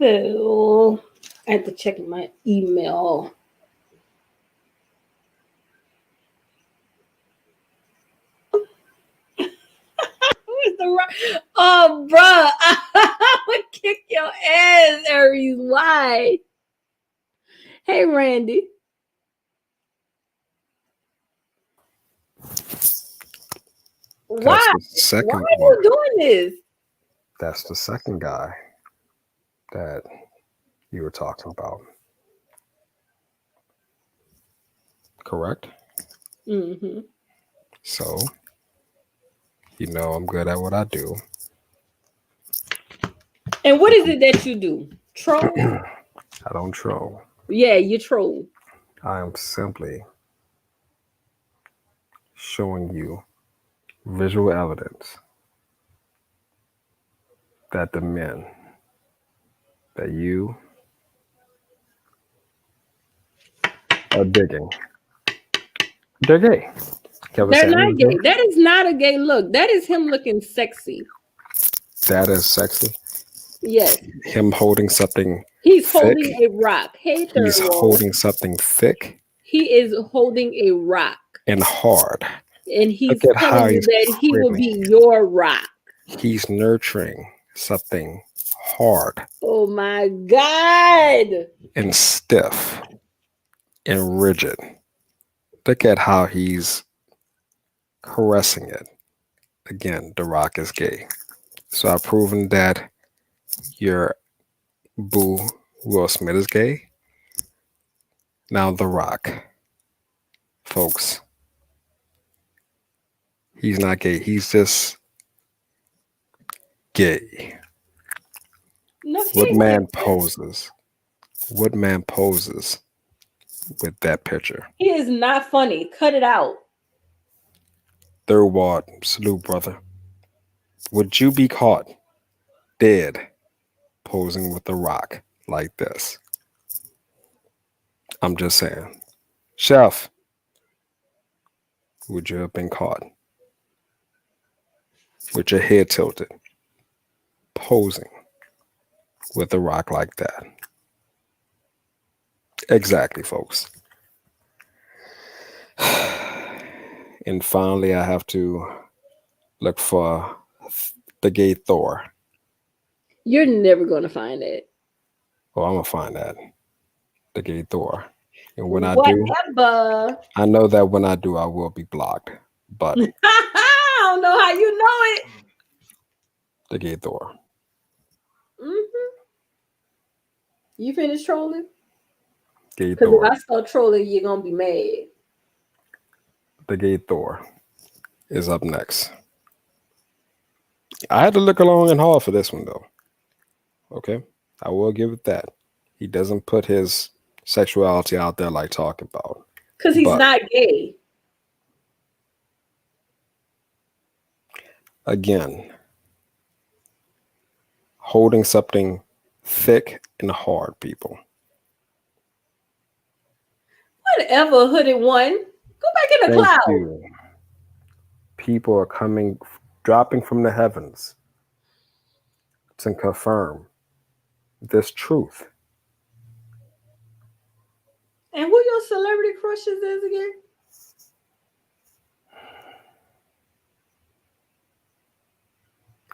So I have to check my email. Who's the right? Oh, bruh. I would kick your ass, Aries. Why? Hey, Randy. Why? That's the Why second are one. you doing this? That's the second guy that you were talking about. Correct? Mm-hmm. So, I'm good at what I do. And what is it that you do? Troll? I don't troll. Yeah, you troll. I am simply showing you visual evidence that the men that you are digging, they're gay. They're not gay. That is not a gay look. That is him looking sexy. That is sexy. Yes. Him holding something. He's thick. holding a rock. Hey, He's holding something thick. He is holding a rock. And hard. And he's telling you that he will be your rock. He's nurturing something hard Oh my God. and stiff and rigid. Look at how he's caressing it. Again, The Rock is gay. So I've proven that your boo Will Smith is gay. Now The Rock, folks, he's not gay. He's just gay. No, he What ain't man gay. poses? What man poses with that picture? He is not funny. Cut it out. Third Ward, salute, brother. Would you be caught dead posing with The Rock like this? I'm just saying. Chef, would you have been caught with your head tilted, posing with The Rock like that? Exactly, folks. And finally, I have to look for the gay Thor. You're never gonna find it. Oh, I'm gonna find that. The gay Thor. And when I do, Whatever. I know that when I do, I will be blocked. But I don't know how you know it. the gay Thor. Mm-hmm. You finished trolling? Gay Because Thor. if I start trolling, you're gonna be mad. The gay Thor is up next. I had to look long and hard for this one, though. Okay? I will give it that. He doesn't put his sexuality out there like talking about. Because he's But- not gay. Again, holding something thick and hard, people. Whatever, hooded one. Go back in the Thank cloud. you. People are coming, dropping from the heavens to confirm this truth. And who your celebrity crushes is again?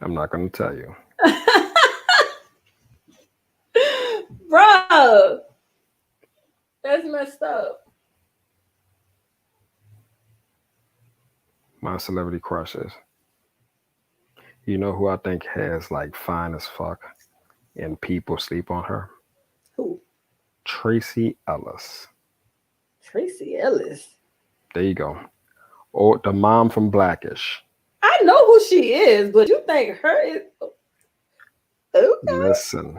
I'm not going to tell you. Bro, that's messed up. My celebrity crushes. You know who I think has like fine as fuck and people sleep on her? Who? Tracy Ellis. Tracy Ellis. There you go. Or the mom from Blackish. I know who she is, but you think her is okay? Listen.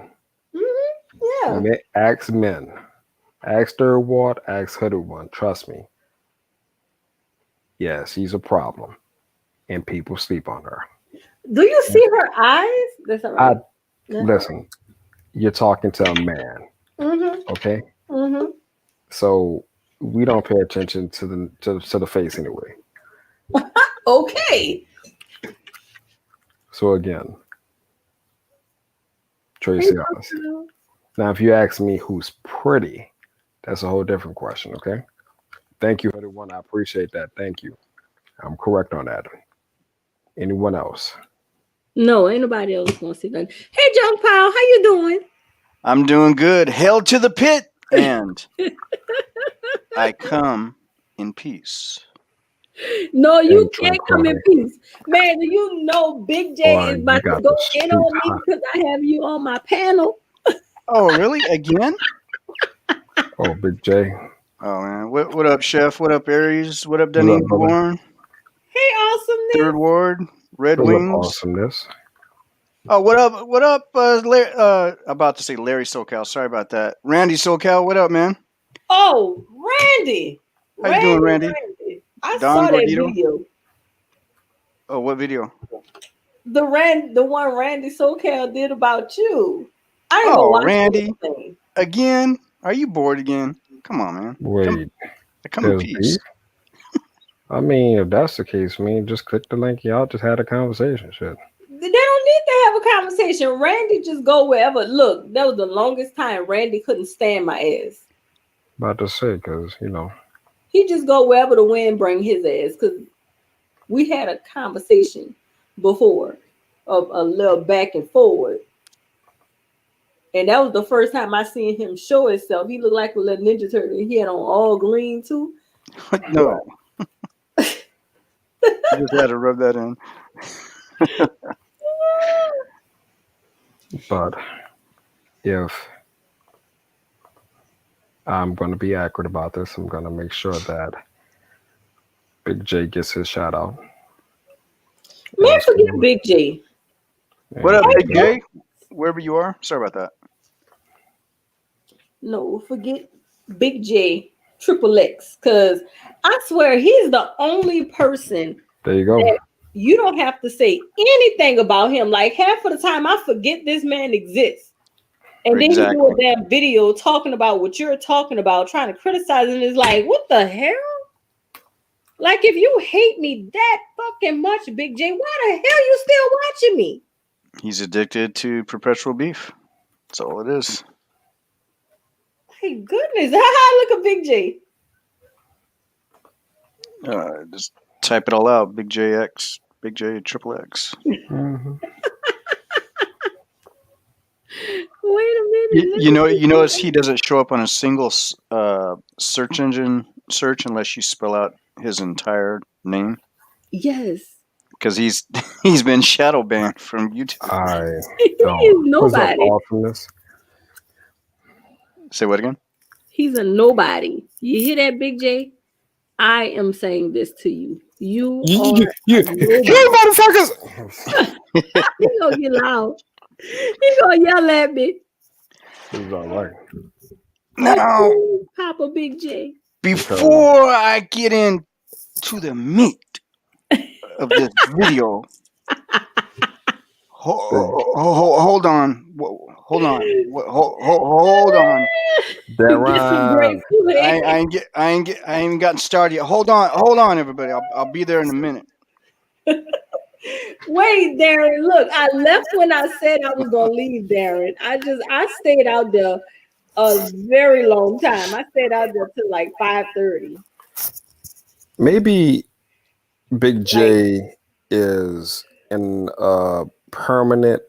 Yeah. Ask men. Ask Third Ward, ask Hooded One. Trust me. Yeah, she's a problem. And people sleep on her. Do you see her eyes? That's all right. Listen, you're talking to a man. Mm-hmm. Okay? Mm-hmm. So we don't pay attention to the face anyway. Okay. So again, Tracy Ellis. Now, if you ask me who's pretty, that's a whole different question, okay? Thank you, Hooded One. I appreciate that. Thank you. I'm correct on that. Anyone else? No, ain't nobody else gonna see that. Hey, John Powell, how you doing? I'm doing good. Hail to the pit, and I come in peace. No, you And can't come in peace. Man, do you know Big J Boy, is about you to got go the in on street me hot. because I have you on my panel? Oh, really? Again? Oh, Big J. Oh man. What up, Chef? What up, Aries? What up, What up, Danine brother? Warren? Hey, awesomeness. Third Ward, Red What's up, Wings. awesomeness? Oh, what up? What up, Larry? About to say Larry SoCal. Sorry about that. Randy SoCal. What up, man? Oh, Randy. How you doing, Randy? I Don saw that Gordito? video. Oh, what video? The one Randy SoCal did about you. I ain't gonna Oh, watch Randy. anything. Again? Are you bored again? Come on, man. Wait, Come in there's peace. beef? I mean, if that's the case, just click the link. Y'all just had a conversation. Shit. They don't need to have a conversation. Randy just go wherever. Look, that was the longest time Randy couldn't stand my ass. About to say, because, He just go wherever the wind bring his ass. Because we had a conversation before. of a little back and forward. And that was the first time I seen him show himself. He looked like a little Ninja Turtle. He had on all green too. No. You just had to rub that in. But if I'm going to be accurate about this, I'm going to make sure that Big J gets his shout out. Man, forget Big J. What up, Big J? Wherever you are. Sorry about that. No, forget Big J Triple X. Because I swear he's the only person There you go. that you don't have to say anything about him. Like half of the time I forget this man exists. And then he do a damn video talking about what you're talking about, trying to criticize, and it's like, what the hell? Like, if you hate me that fucking much, Big J, why the hell you still watching me? He's addicted to perpetual beef. That's all it is. My goodness, how I look at Big J? Just type it all out. Big JX, Big J Triple X. Mm-hmm. Wait a minute. You notice he doesn't show up on a single search engine search unless you spell out his entire name. Yes. Because he's been shadow banned from YouTube. He is nobody. Awesomeness. Say what again? He's a nobody. You hear that, Big J? I am saying this to you. You are motherfuckers. He gonna get loud. He gonna yell at me. He's all right. Now, Papa Big J. before I get into the meat of this video, hold on. Hold on. Hold on. I ain't gotten started yet. Hold on, everybody. I'll be there in a minute. Wait, Darren. Look, I left when I said I was gonna leave, Darren. I stayed out there a very long time. I stayed out there till like 5:30. Maybe Big J is in a permanent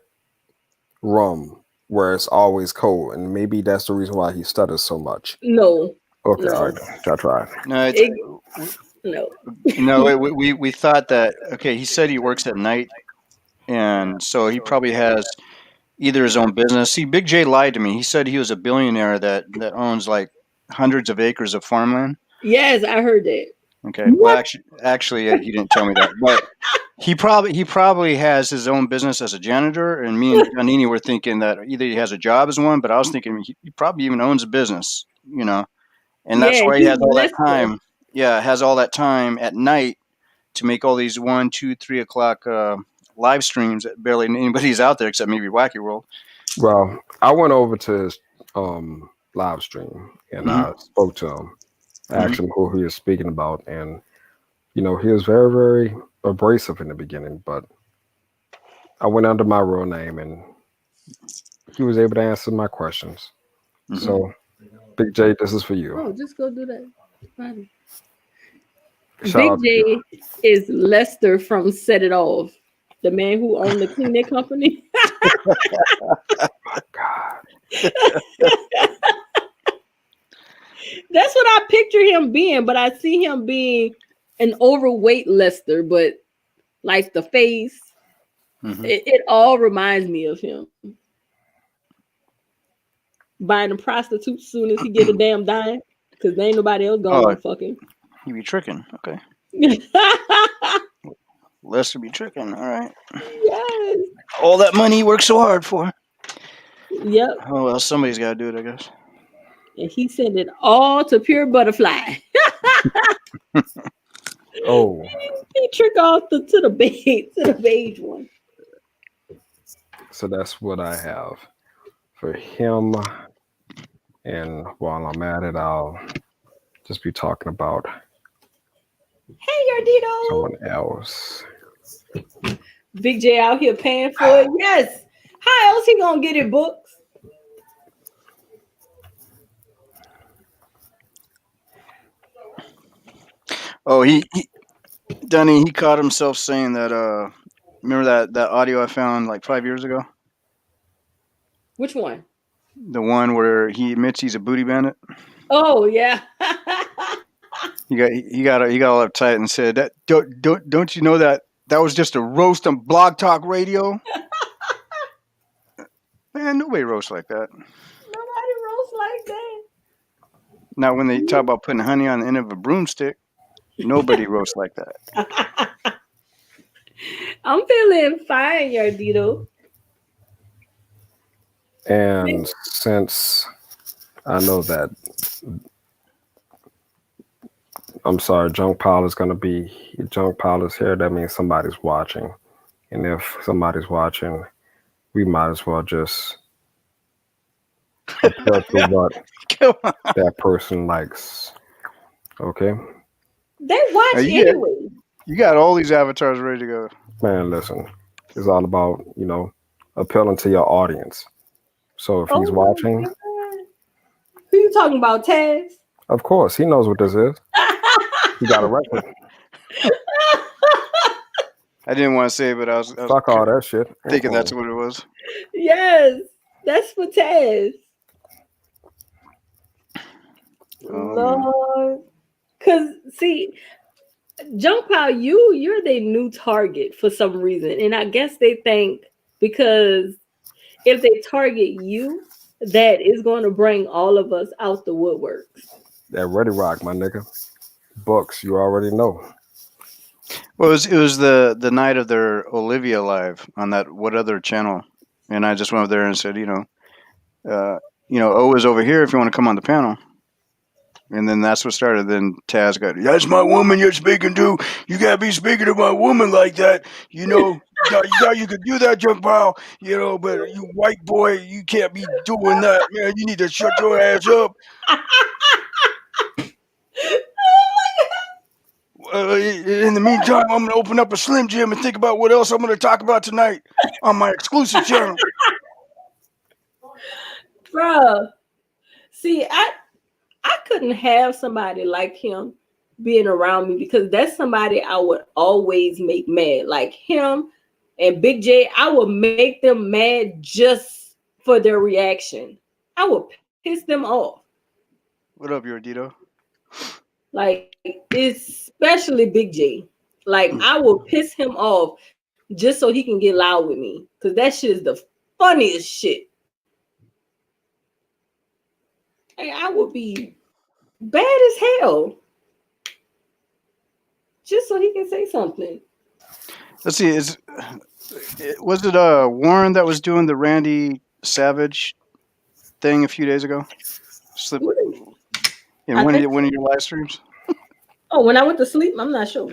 room where it's always cold, and maybe that's the reason why he stutters so much. No. Okay, No. all right. I'll try. No, we thought that. Okay, he said he works at night, and so he probably has either his own business. See, Big J lied to me. He said he was a billionaire that owns like hundreds of acres of farmland. Yes, I heard that. Okay, well, actually, he didn't tell me that, but he probably has his own business as a janitor. And me and Janini were thinking that either he has a job as one, but I was thinking he probably even owns a business, and that's why he has all that time. Yeah, has all that time at night to make all these 1, 2, 3 o'clock live streams that barely anybody's out there except maybe Wacky World. Well, I went over to his live stream and I spoke to him. I asked him who he was speaking about, and he was very, very abrasive in the beginning, but I went under my real name and he was able to answer my questions. So, Big J, this is for you. Oh, just go do that. Fine. Big J is Lester from Set It Off, the man who owned the cleaning company. God. That's what I picture him being, but I see him being an overweight Lester, but like the face, it all reminds me of him. Buying a prostitute as soon as he get a damn dime, because there ain't nobody else going to fucking. He be tricking, okay. Lester be tricking, all right. Yes. All that money he worked so hard for. Yep. Oh well, somebody's got to do it, I guess. And he sent it all to Pure Butterfly. Oh. He trick off to the beige one. So that's what I have for him. And while I'm at it, I'll just be talking about someone else. Big J out here paying for it. Yes. How else he gonna get it books? Oh, Dunny, he caught himself saying that Remember that audio I found like 5 years ago? Which one? The one where he admits he's a booty bandit. Oh yeah. He got all uptight and said that don't you know that was just a roast on Blog Talk Radio? Man, nobody roasts like that. Nobody roasts like that. Not when they talk about putting honey on the end of a broomstick. Nobody roasts like that. I'm feeling fine, Yardito. And since I know that, I'm sorry, junk pile is going to be, junk pile is here, that means somebody's watching. And if somebody's watching, we might as well just appeal to what that person likes. Okay? They watch anyway. You got all these avatars ready to go. Man, listen, it's all about, appealing to your audience. So if he's watching. Who you talking about, Taz? Of course, he knows what this is. He got a record. I didn't want to say it, but I was fuck all that shit. Thinking that's what it was. Yes, that's for Taz. Oh, Lord, because see, junk pile, you're their new target for some reason, and I guess they think because if they target you, that is going to bring all of us out the woodworks. That Ready Rock, my nigga. Books, you already know. Well, it was the night of their Olivia live on that what other channel, and I just went over there and said, O is over here if you want to come on the panel. And then that's what started. Then Taz got, that's my woman you're speaking to. You gotta be speaking to my woman like that. You could do that, junk pile. But you white boy, you can't be doing that, man. You need to shut your ass up. In the meantime, I'm gonna open up a Slim Jim and think about what else I'm gonna talk about tonight on my exclusive channel. Bruh, see, I couldn't have somebody like him being around me because that's somebody I would always make mad. Like him and Big J, I would make them mad just for their reaction. I would piss them off. What up, Yordito? Like, especially Big J. Like, I will piss him off just so he can get loud with me because that shit is the funniest shit. I would be bad as hell just so he can say something. Let's see. Was it Warren that was doing the Randy Savage thing a few days ago? In one of your live streams? Oh, when I went to sleep, I'm not sure.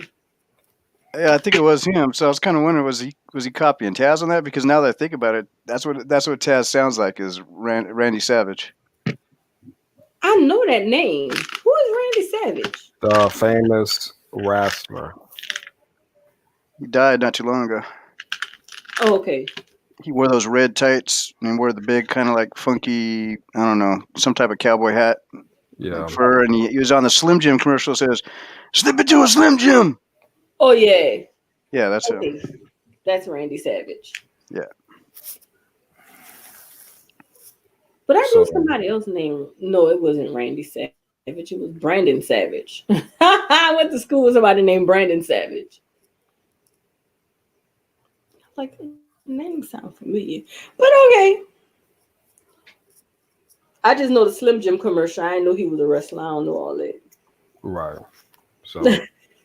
Yeah, I think it was him. So I was kind of wondering, was he copying Taz on that? Because now that I think about it, that's what Taz sounds like is Randy Savage. I know that name. Who is Randy Savage? The famous wrestler. He died not too long ago. Oh, okay. He wore those red tights and wore the big kind of like funky, I don't know, some type of cowboy hat. Yeah. Fur, and he was on the Slim Jim commercial. Says, "Slip into a Slim Jim." Oh yeah. Yeah, that's him. That's Randy Savage. Yeah. But I knew somebody else's name. No, it wasn't Randy Savage. It was Brandon Savage. I went to school with somebody named Brandon Savage. Like, the name sounds familiar. But okay. I just know the Slim Jim commercial. I didn't know he was a wrestler. I don't know all that. Right. So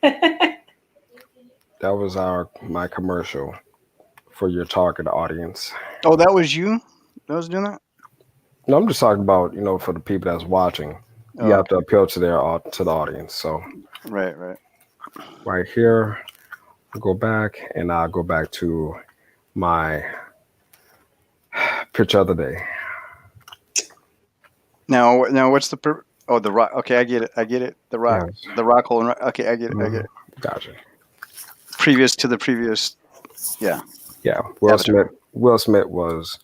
that was my commercial for your target audience. Oh, that was you that was doing that? No, I'm just talking about, for the people that's watching. You have to appeal to the audience. So right here, I'll go back to my picture of the day. Now what's the the rock? Okay, I get it. The rock, yes. The rock hole. Okay, I get it. I get it. Gotcha. Previous to the previous, yeah. Yeah, Will Smith was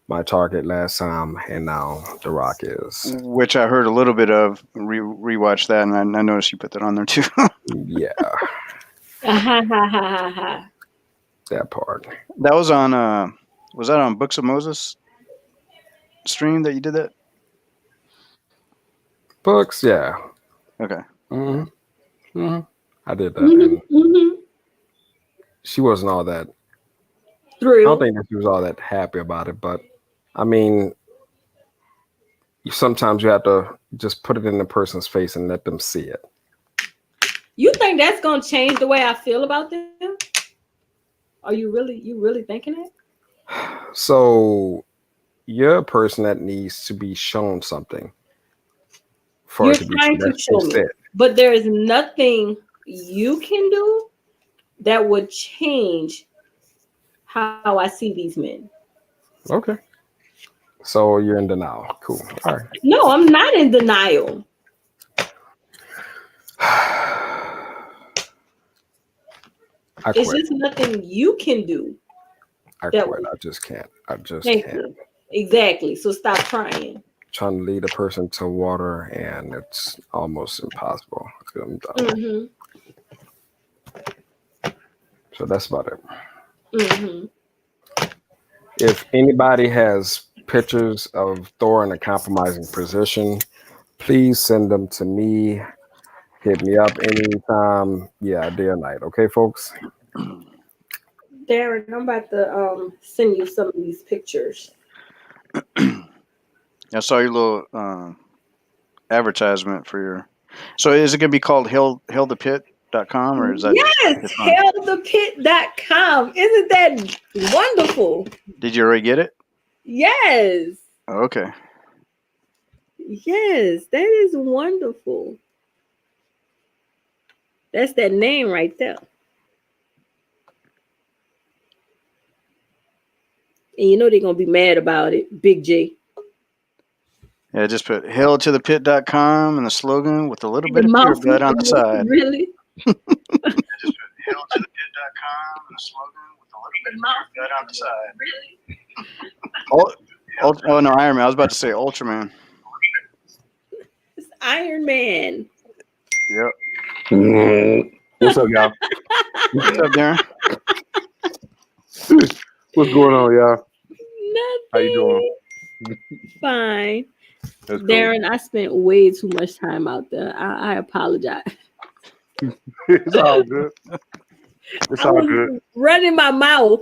my target last time, and now The Rock is. Which I heard a little bit of. Rewatched that, and I noticed you put that on there too. Yeah. That part. That was on. Was that on Books of Moses stream that you did that? Books, yeah. Okay. hmm hmm I did that, Mhm, and mhm. she wasn't all that. I don't Thrill. think that she was all that happy about it, but I mean, sometimes you have to just put it in the person's face and let them see it. You think that's gonna change the way I feel about them? Are you really thinking it? So you're a person that needs to be shown something for You're it to be true. trying to That's what show you me, said. but there is nothing you can do that would change how I see these men. Okay. So you're in denial. Cool. All right. No, I'm not in denial. I It's quit. just nothing you can do. I That quit. would I just can't. I just thank can't. you. Exactly. So stop trying. Trying to lead a person to water, and it's almost impossible. I'm done. Mm-hmm. So that's about it. Mm-hmm. If anybody has pictures of Thor in a compromising position, please send them to me. Hit me up anytime. Yeah, day or night. Okay, folks? Darren, I'm about to send you some of these pictures. I saw your little advertisement for your. So is it going to be called hellthepit.com or is that Yes, just fun? hellthepit.com. Isn't that wonderful? Did you already get it? Yes. Oh, okay. Yes, that is wonderful. That's that name right there. And you know they're gonna be mad about it, Big J. Yeah, just put helltothepit.com and the slogan with a little bit Your of mouth purebred on the side. really? Just put helltothepit.com and the slogan with a little bit of purebred on the side. Really? Oh no, Iron Man. I was about to say Ultraman. It's Iron Man. Yep. What's up, y'all? What's up, Darren? What's going on, y'all? Nothing. How you doing? Fine. That's cool. Darren, I spent way too much time out there. I apologize. It's all good. It's I all was good. running my mouth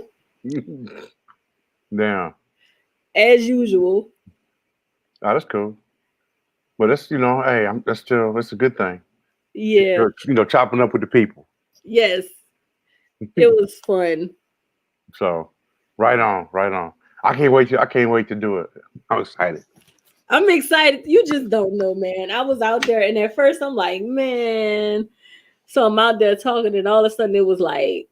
Damn. as usual. Oh, that's cool. But that's hey, that's a good thing. Yeah. Chopping up with the people. Yes. It was fun. So, right on. I can't wait to do it. I'm excited. I'm excited. You just don't know, man. I was out there, and at first I'm like, man. So I'm out there talking, and all of a sudden it was like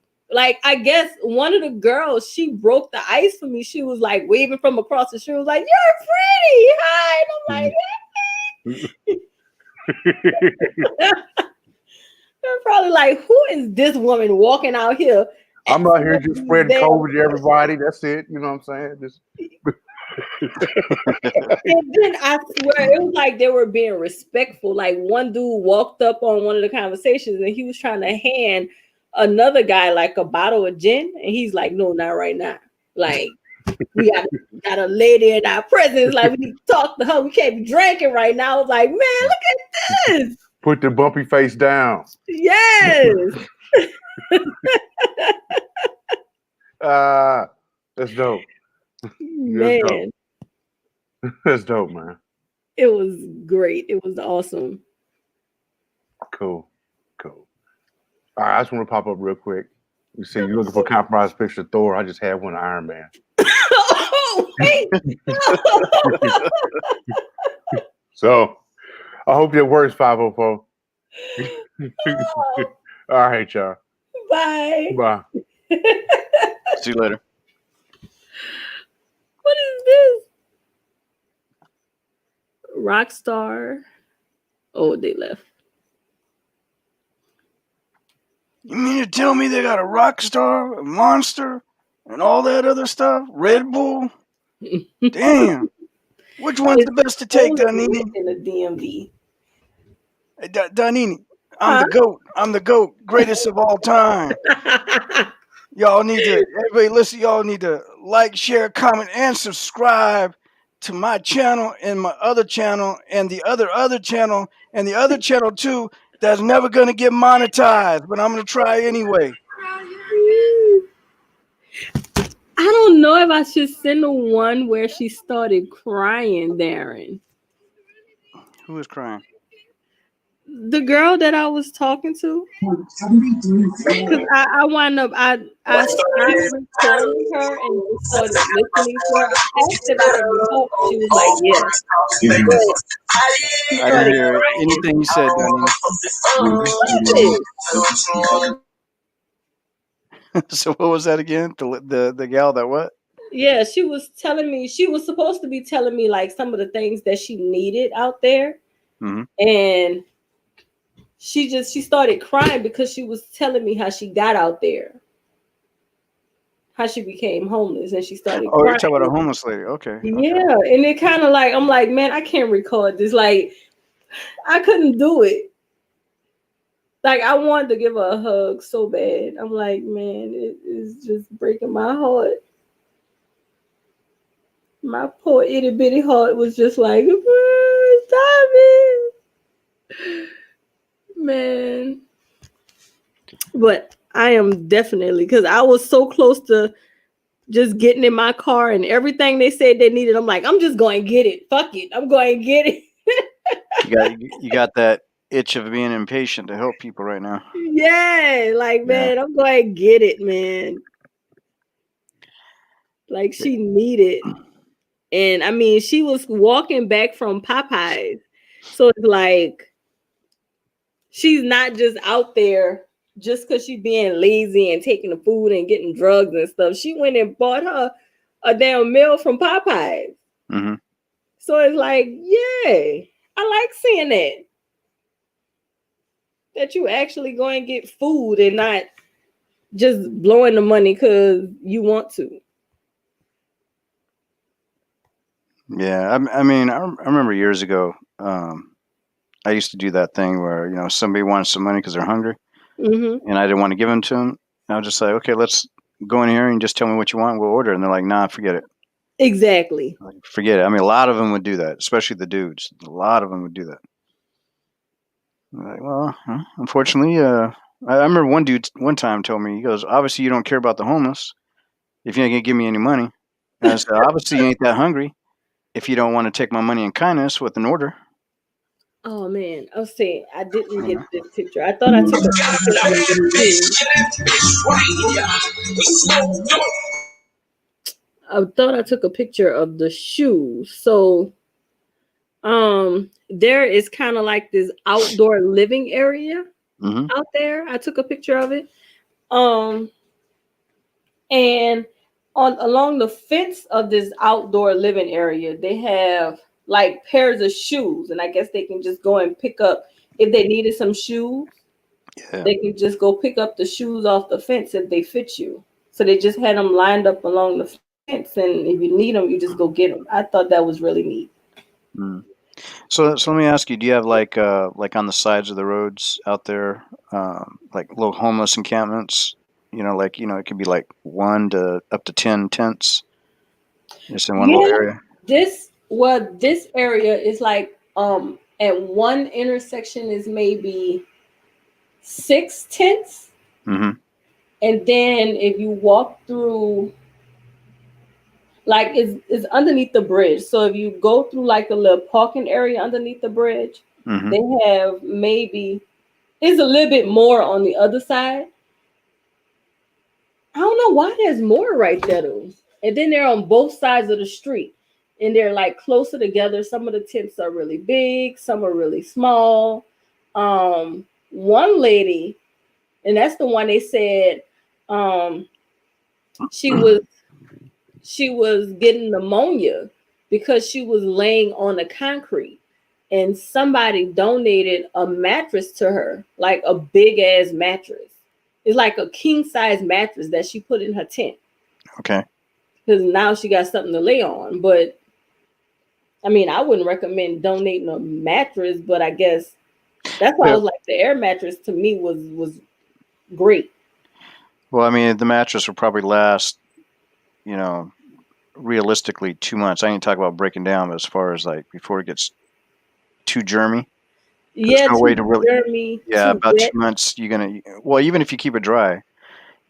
I guess one of the girls, she broke the ice for me. She was like waving from across the street, was like, "You're pretty, hi." And I'm like, they're probably like, "Who is this woman walking out here?" I'm out here just spreading There. COVID to everybody. That's it. You know what I'm saying? Just And then I swear it was like they were being respectful. Like one dude walked up on one of the conversations and he was trying to hand another guy like a bottle of gin, and he's like, "No, not right now. Like we got a lady in our presence. Like we need to talk to her. We can't be drinking right now." I was like, "Man, look at this." put the bumpy face down. Yes. That's dope. Man, That's dope, man. it was great. It was awesome. Cool. All right, I just want to pop up real quick. You see, you're looking for a compromised picture of Thor. I just had one of Iron Man. Oh, wait. So I hope that works, 504. All right, y'all. Bye. Bye. See you later. What is this? Rockstar. Oh, they left. You mean to tell me they got a Rockstar, a Monster, and all that other stuff? Red Bull? Damn. Which one's the best to take, Danini? In the DMV. Danini, I'm the GOAT. I'm the GOAT. Greatest of all time. Y'all need to, everybody listen, y'all need to like, share, comment, and subscribe to my channel and my other channel and the other channel and the other channel too. That's never going to get monetized, but I'm going to try anyway. I don't know if I should send the one where she started crying, Darren. Who is crying? The girl that I was talking to, because I wound up I stopped recording her and just started listening to her. I asked if I could record. She was like, "Yeah," but she I didn't started hear crying. anything you said, Donnie. So what was that again? The gal that what? Yeah, she was telling me, she was supposed to be telling me like some of the things that she needed out there, Mhm. and she started crying because she was telling me how she got out there, how she became homeless, and she started Oh, you're crying. talking about a homeless lady. Okay. Yeah, and it kind of like, I'm like, man, I can't record this. Like, I couldn't do it. Like, I wanted to give her a hug so bad. I'm like, man, it is just breaking my heart. My poor itty bitty heart was just like, stop it, man. But I am definitely, because I was so close to just getting in my car and everything they said they needed. I'm like, I'm just going to get it. Fuck it. I'm going to get it. You got that itch of being impatient to help people right now. Yeah. Like, man, I'm going to get it, man. Like, she needed. And I mean, she was walking back from Popeyes. So it's like, she's not just out there just because she's being lazy and taking the food and getting drugs and stuff. She went and bought her a damn meal from Popeyes. Mm-hmm. So it's like, yeah, I like seeing that. That you actually go and get food and not just blowing the money because you want to. Yeah, I mean, I remember years ago, I used to do that thing where somebody wanted some money because they're hungry, Mm-hmm. and I didn't want to give them to them. And I was just like, okay, let's go in here and just tell me what you want, we'll order. And they're like, nah, forget it. Exactly. Like, forget it. I mean, a lot of them would do that, especially the dudes. A lot of them would do that. I'm like, well, unfortunately, I remember one dude one time told me, he goes, obviously you don't care about the homeless if you ain't gonna give me any money. And I said, obviously you ain't that hungry if you don't want to take my money in kindness with an order. Oh man, I was saying I didn't get this picture. I thought I took a picture of the shoes. I thought I took a picture of the shoes. So there is kind of like this outdoor living area Mm-hmm. out there. I took a picture of it. Um and on along the fence of this outdoor living area, they have like pairs of shoes, and I guess they can just go and pick up if they needed some shoes. Yeah. They can just go pick up the shoes off the fence if they fit you. So they just had them lined up along the fence, and if you need them, you just go get them. I thought that was really neat. Mm. So let me ask you: do you have like on the sides of the roads out there, like little homeless encampments? It could be like 1 to up to 10 tents, just in one little Yeah, area. this area is like at one intersection is maybe 6 tents, Mm-hmm. and then if you walk through, like it's underneath the bridge. So if you go through like a little parking area underneath the bridge, Mm-hmm. they have maybe, it's a little bit more on the other side. I don't know why there's more right there though. And then they're on both sides of the street, and they're like closer together. Some of the tents are really big, some are really small. One lady, and that's the one they said, um, she was getting pneumonia because she was laying on the concrete, and somebody donated a mattress to her, like a big ass mattress. It's like a king size mattress that she put in her tent. Okay. Because now she got something to lay on. But I mean, I wouldn't recommend donating a mattress, but I guess that's why I Well, was like, the air mattress to me was great. Well, I mean, the mattress will probably last, you know, realistically 2 months. I ain't talking about breaking down, but as far as like before it gets too germy, there's Yeah, no way too to really. germy, Yeah, too about wet. 2 months. You're gonna. Well, even if you keep it dry,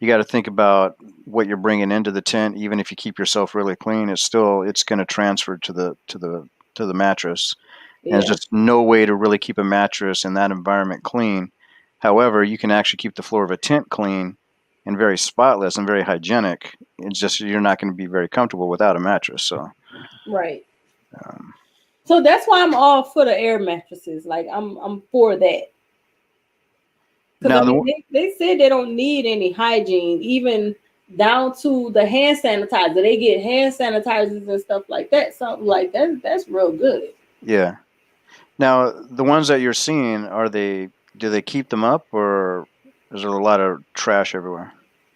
you got to think about what you're bringing into the tent. Even if you keep yourself really clean, it's going to transfer to the mattress. And there's Yeah, just no way to really keep a mattress in that environment clean. However, you can actually keep the floor of a tent clean and very spotless and very hygienic. It's just you're not going to be very comfortable without a mattress. So, right. um, So that's why I'm all for the air mattresses. Like I'm for that. Because I now mean, they said they don't need any hygiene, even down to the hand sanitizer. They get hand sanitizers and stuff like that. Something like that. That's real good. yeah. Now the ones that you're seeing, do they keep them up, or is there a lot of trash everywhere?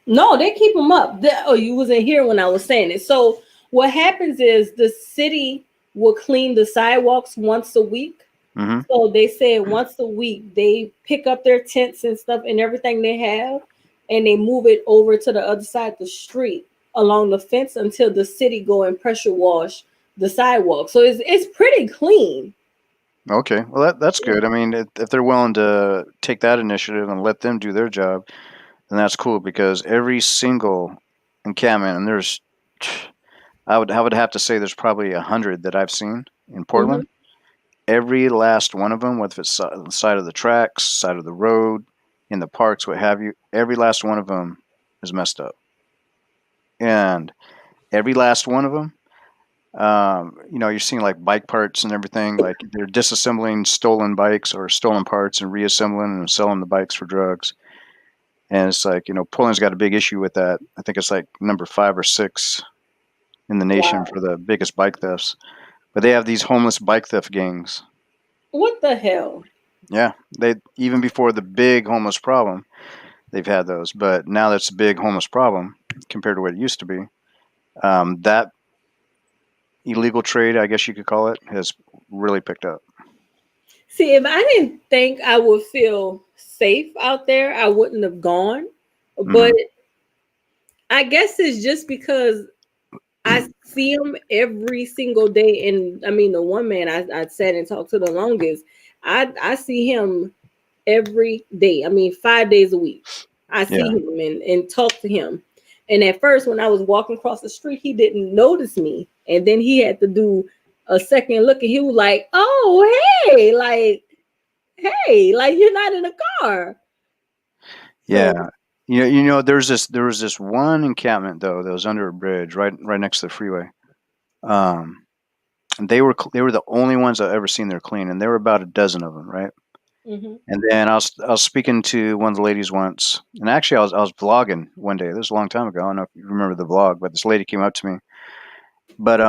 No, they keep them up. Oh, you wasn't here when I was saying it. So what happens is the city will clean the sidewalks once a week. Mm-hmm. So they said once a week they pick up their tents and stuff and everything they have, and they move it over to the other side of the street along the fence until the city go and pressure wash the sidewalk. So it's pretty clean. Okay, well that's good. I mean, if they're willing to take that initiative and let them do their job, then that's cool because every single encampment, and I would have to say there's probably 100 that I've seen in Hmm. Portland. Every last one of them, whether it's on the side of the tracks, side of the road, in the parks, what have you, every last one of them is messed up, and every last one of them, you're seeing like bike parts and everything, like they're disassembling stolen bikes or stolen parts and reassembling and selling the bikes for drugs. And it's like, Poland's got a big issue with that. I think it's like number 5 or 6 in the nation Wow. for the biggest bike thefts. But they have these homeless bike theft gangs. What the hell? Yeah, they even before the big homeless problem, they've had those. But now that's a big homeless problem compared to what it used to be. That illegal trade, I guess you could call it, has really picked up. See, if I didn't think I would feel safe out there, I wouldn't have gone. Hmm. But I guess it's just because I see him every single day. And I mean, the one man I sat and talked to the longest, I see him every day. I mean, 5 days a week. I see Yeah. him and talk to him. And at first, when I was walking across the street, he didn't notice me. And then he had to do a second look and he was like, oh, hey, like you're not in a car. So, Yeah. There was this one encampment though that was under a bridge right next to the freeway. Um, and they were the only ones I've ever seen there clean, and there were about a dozen of them, right? mhm. And then I was speaking to one of the ladies once, and actually I was vlogging one day. This was a long time ago. I don't know if you remember the vlog, but this lady came up to me. But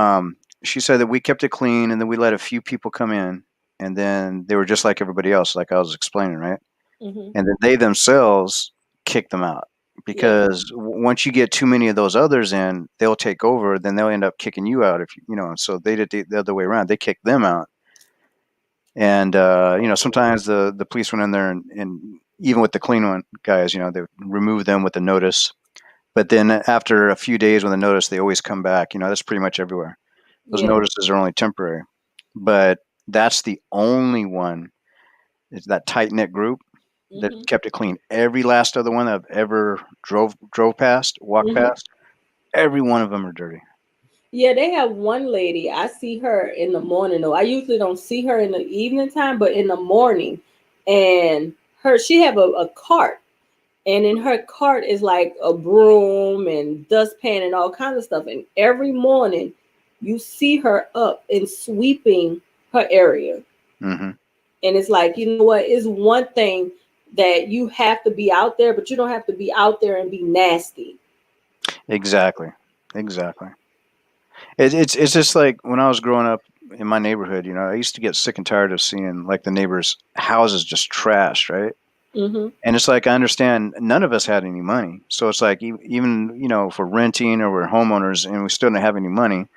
she said that we kept it clean, and then we let a few people come in, and then they were just like everybody else, like I was explaining, right? Mhm. And then they themselves kick them out Yeah. because once you get too many of those others in, they'll take over. Then they'll end up kicking you out if you know. So they did the other way around. They kicked them out, and sometimes the police went in there and even with the clean one guys, they remove them with the notice. But then after a few days with the notice, they always come back. That's pretty much everywhere. Those Yeah. notices are only temporary, but that's the only one. It's that tight knit group that Mhm. kept it clean. Every last other one that I've ever drove past, walked Mhm. past, every one of them are dirty. Yeah, they have one lady. I see her in the morning though. I usually don't see her in the evening time, but in the morning, and she have a cart, and in her cart is like a broom and dustpan and all kinds of stuff. And every morning, you see her up and sweeping her area. Hmm. And it's like, you know what? It's one thing that you have to be out there, but you don't have to be out there and be nasty. Exactly, exactly. It's just like when I was growing up in my neighborhood. I used to get sick and tired of seeing like the neighbors' houses just trashed, right? Hmm. And it's like I understand none of us had any money, so it's like even if we're renting or we're homeowners and we still don't have any money,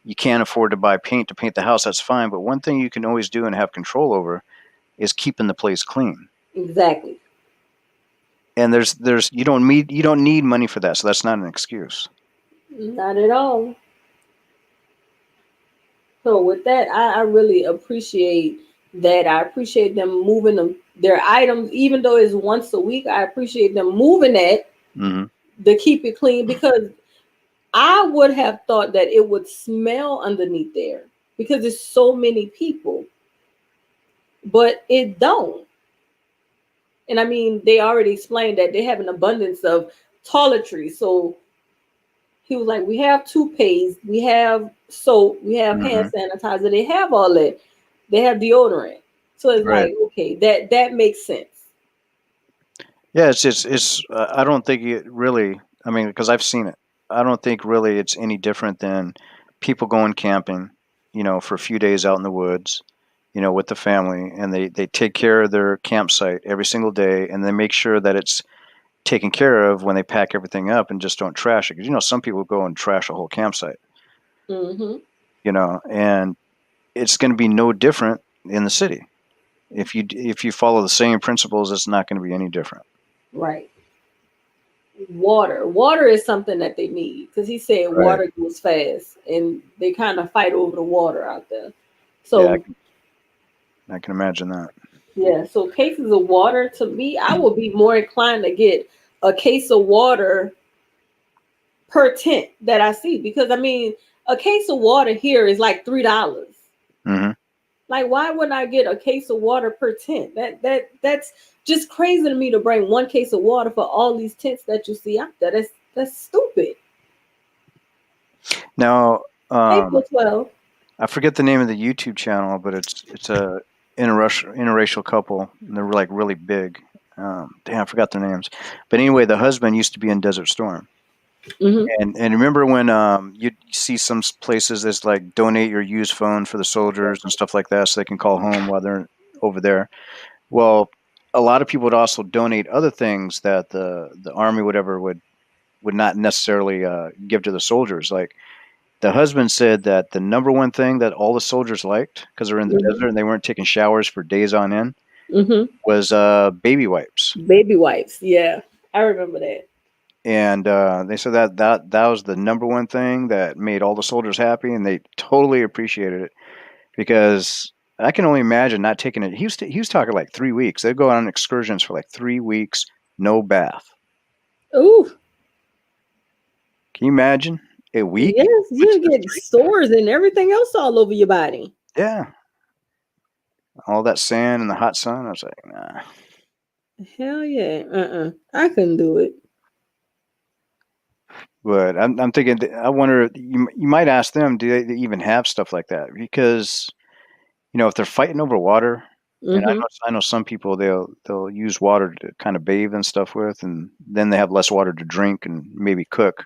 you can't afford to buy paint to paint the house. That's fine, but one thing you can always do and have control over is keeping the place clean. Exactly. And there's you don't need money for that, so that's not an excuse. Not at all. So with that, I really appreciate that. I appreciate them moving their items, even though it's once a week. I appreciate them moving that Hmm. to keep it clean, because I would have thought that it would smell underneath there because there's so many people, but it don't. And I mean, they already explained that they have an abundance of toiletries. So he was like, we have toothpaste, we have soap, we have hand sanitizer. They have all that. They have deodorant. So it's Right. like, okay, that makes sense. Yeah, it's. I don't think it really. I mean, because I've seen it. I don't think really it's any different than people going camping, for a few days out in the woods, with the family, and they take care of their campsite every single day, and they make sure that it's taken care of when they pack everything up and just don't trash it. Because some people go and trash a whole campsite, Mm-hmm. and it's going to be no different in the city. If you follow the same principles, it's not going to be any different. Right. Water is something that they need, because he said Right. water goes fast, and they kind of fight over the water out there. Yeah, So I can imagine that. yeah, so cases of water, to me, I would be more inclined to get a case of water per tent that I see, because I mean, a case of water here is like $3. Hmm. Like, why wouldn't I get a case of water per tent? That's just crazy to me, to bring one case of water for all these tents that you see out there. That's stupid. Now, April 12. I forget the name of the YouTube channel, but it's a interracial couple, and they're like really big. Damn, I forgot their names. But anyway, the husband used to be in Desert Storm, Mm-hmm. and remember when you see some places that's like donate your used phone for the soldiers and stuff like that, so they can call home while they're over there. Well, a lot of people would also donate other things that the army whatever would not necessarily give to the soldiers. Like the husband said that the number one thing that all the soldiers liked, because they're in the Mm-hmm. desert and they weren't taking showers for days on end, Mm-hmm. was baby wipes. Baby wipes. Yeah, I remember that. And they said that was the number one thing that made all the soldiers happy, and they totally appreciated it, because I can only imagine not taking it. He was talking like 3 weeks. They'd go on excursions for like 3 weeks, no bath. Ooh, Can you imagine a week? yes, With you just get sores and everything else all over your body. yeah, all that sand and the hot sun. I was like, nah. Hell yeah. I couldn't do it. But I'm thinking, I wonder, you might ask them, do they even have stuff like that? Because if they're fighting over water, and Mm-hmm. I know some people they'll use water to kind of bathe and stuff with, and then they have less water to drink and maybe cook.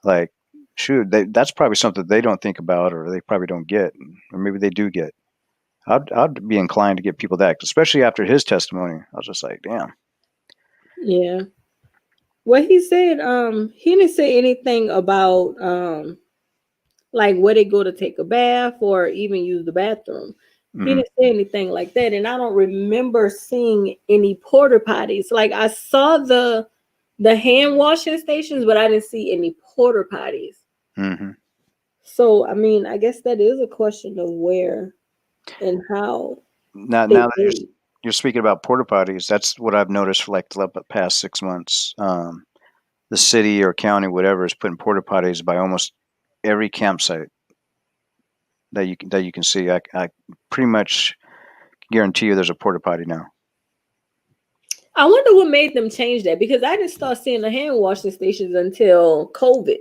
Like, shoot, that's probably something they don't think about, or they probably don't get, or maybe they do get. I'd be inclined to get people that, especially after his testimony. I was just like, damn. Yeah. Well, he said, he didn't say anything about like where they go to take a bath or even use the bathroom. He Hmm. didn't say anything like that. And I don't remember seeing any porta potties. Like, I saw the hand washing stations, but I didn't see any porta potties. Hmm. So I mean, I guess that is a question of where and how Now, they now that made. you're speaking about porta potties, that's what I've noticed for like the past 6 months. The city or county, whatever, is putting porta potties by almost every campsite that you can see. I pretty much guarantee you there's a porta potty now. I wonder what made them change that, because I didn't start seeing the hand washing stations until COVID.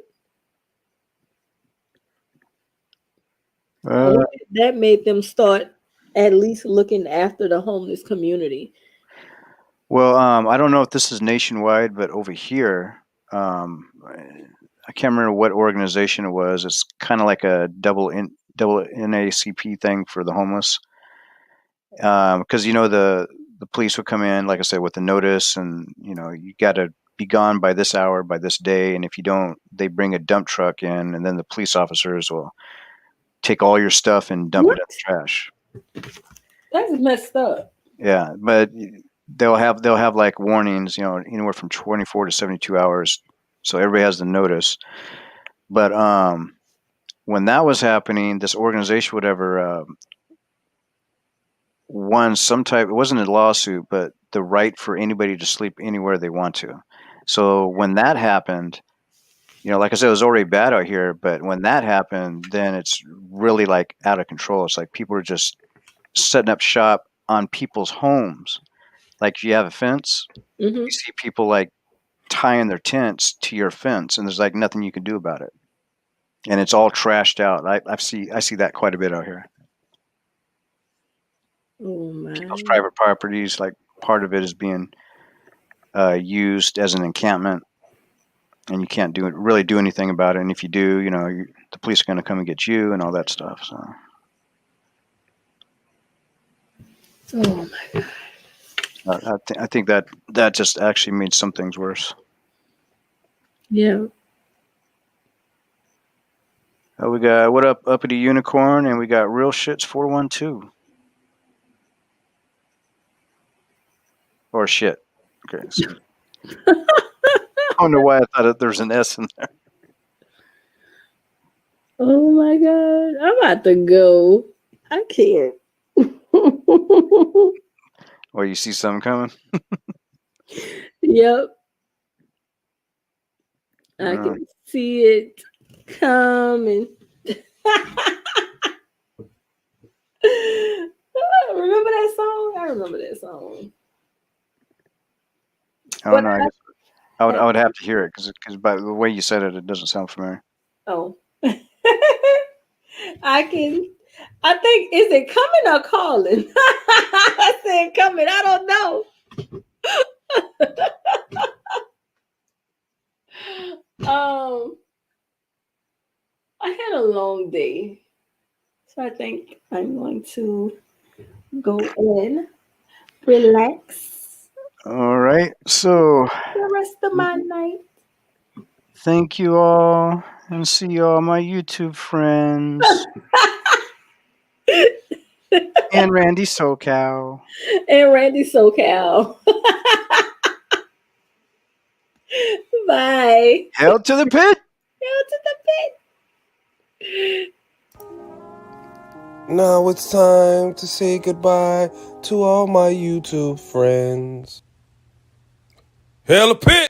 I Uh, wonder if that made them start at least looking after the homeless community. well, I don't know if this is nationwide, but over here, I can't remember what organization it was. It's kind of like a double NACP thing for the homeless. Because the police would come in, like I said, with the notice, and you got to be gone by this hour, by this day, and if you don't, they bring a dump truck in, and then the police officers will take all your stuff and dump it What? in the trash. That's messed up. Yeah, but they'll have like warnings, anywhere from 24 to 72 hours, so everybody has the notice. But when that was happening, this organization, whatever, won some type. It wasn't a lawsuit, but the right for anybody to sleep anywhere they want to. So when that happened, like I said, it was already bad out here. But when that happened, then it's really like out of control. It's like people are just setting up shop on people's homes. Like you have a fence, Mm-hmm. you see people like tying their tents to your fence, and there's like nothing you can do about it. And it's all trashed out. I see that quite a bit out here. Oh my. People's private properties, like part of it is being used as an encampment, and you can't really do anything about it. And if you do, the police are going to come and get you and all that stuff. So. Oh my God. I think that just actually made some things worse. Yeah. We got what up, Uppity Unicorn, and we got Real Shits 412. Or shit. Okay. So. I don't know why I thought there was an S in there. Oh my God. I'm about to go. I can't. Or you see something coming? Yep. I can see it coming. Remember that song? I remember that song. I don't know. I would have to hear it because by the way you said it, it doesn't sound familiar. Oh. I think, is it coming or calling? I said coming. I don't know. I had a long day. So I think I'm going to go in, relax All right. So the rest of my night. thank you all, and see you all, my YouTube friends. And Randy SoCal. And Randy SoCal. Bye. Hell to the pit. Hell to the pit. Now it's time to say goodbye to all my YouTube friends. Hell a pit!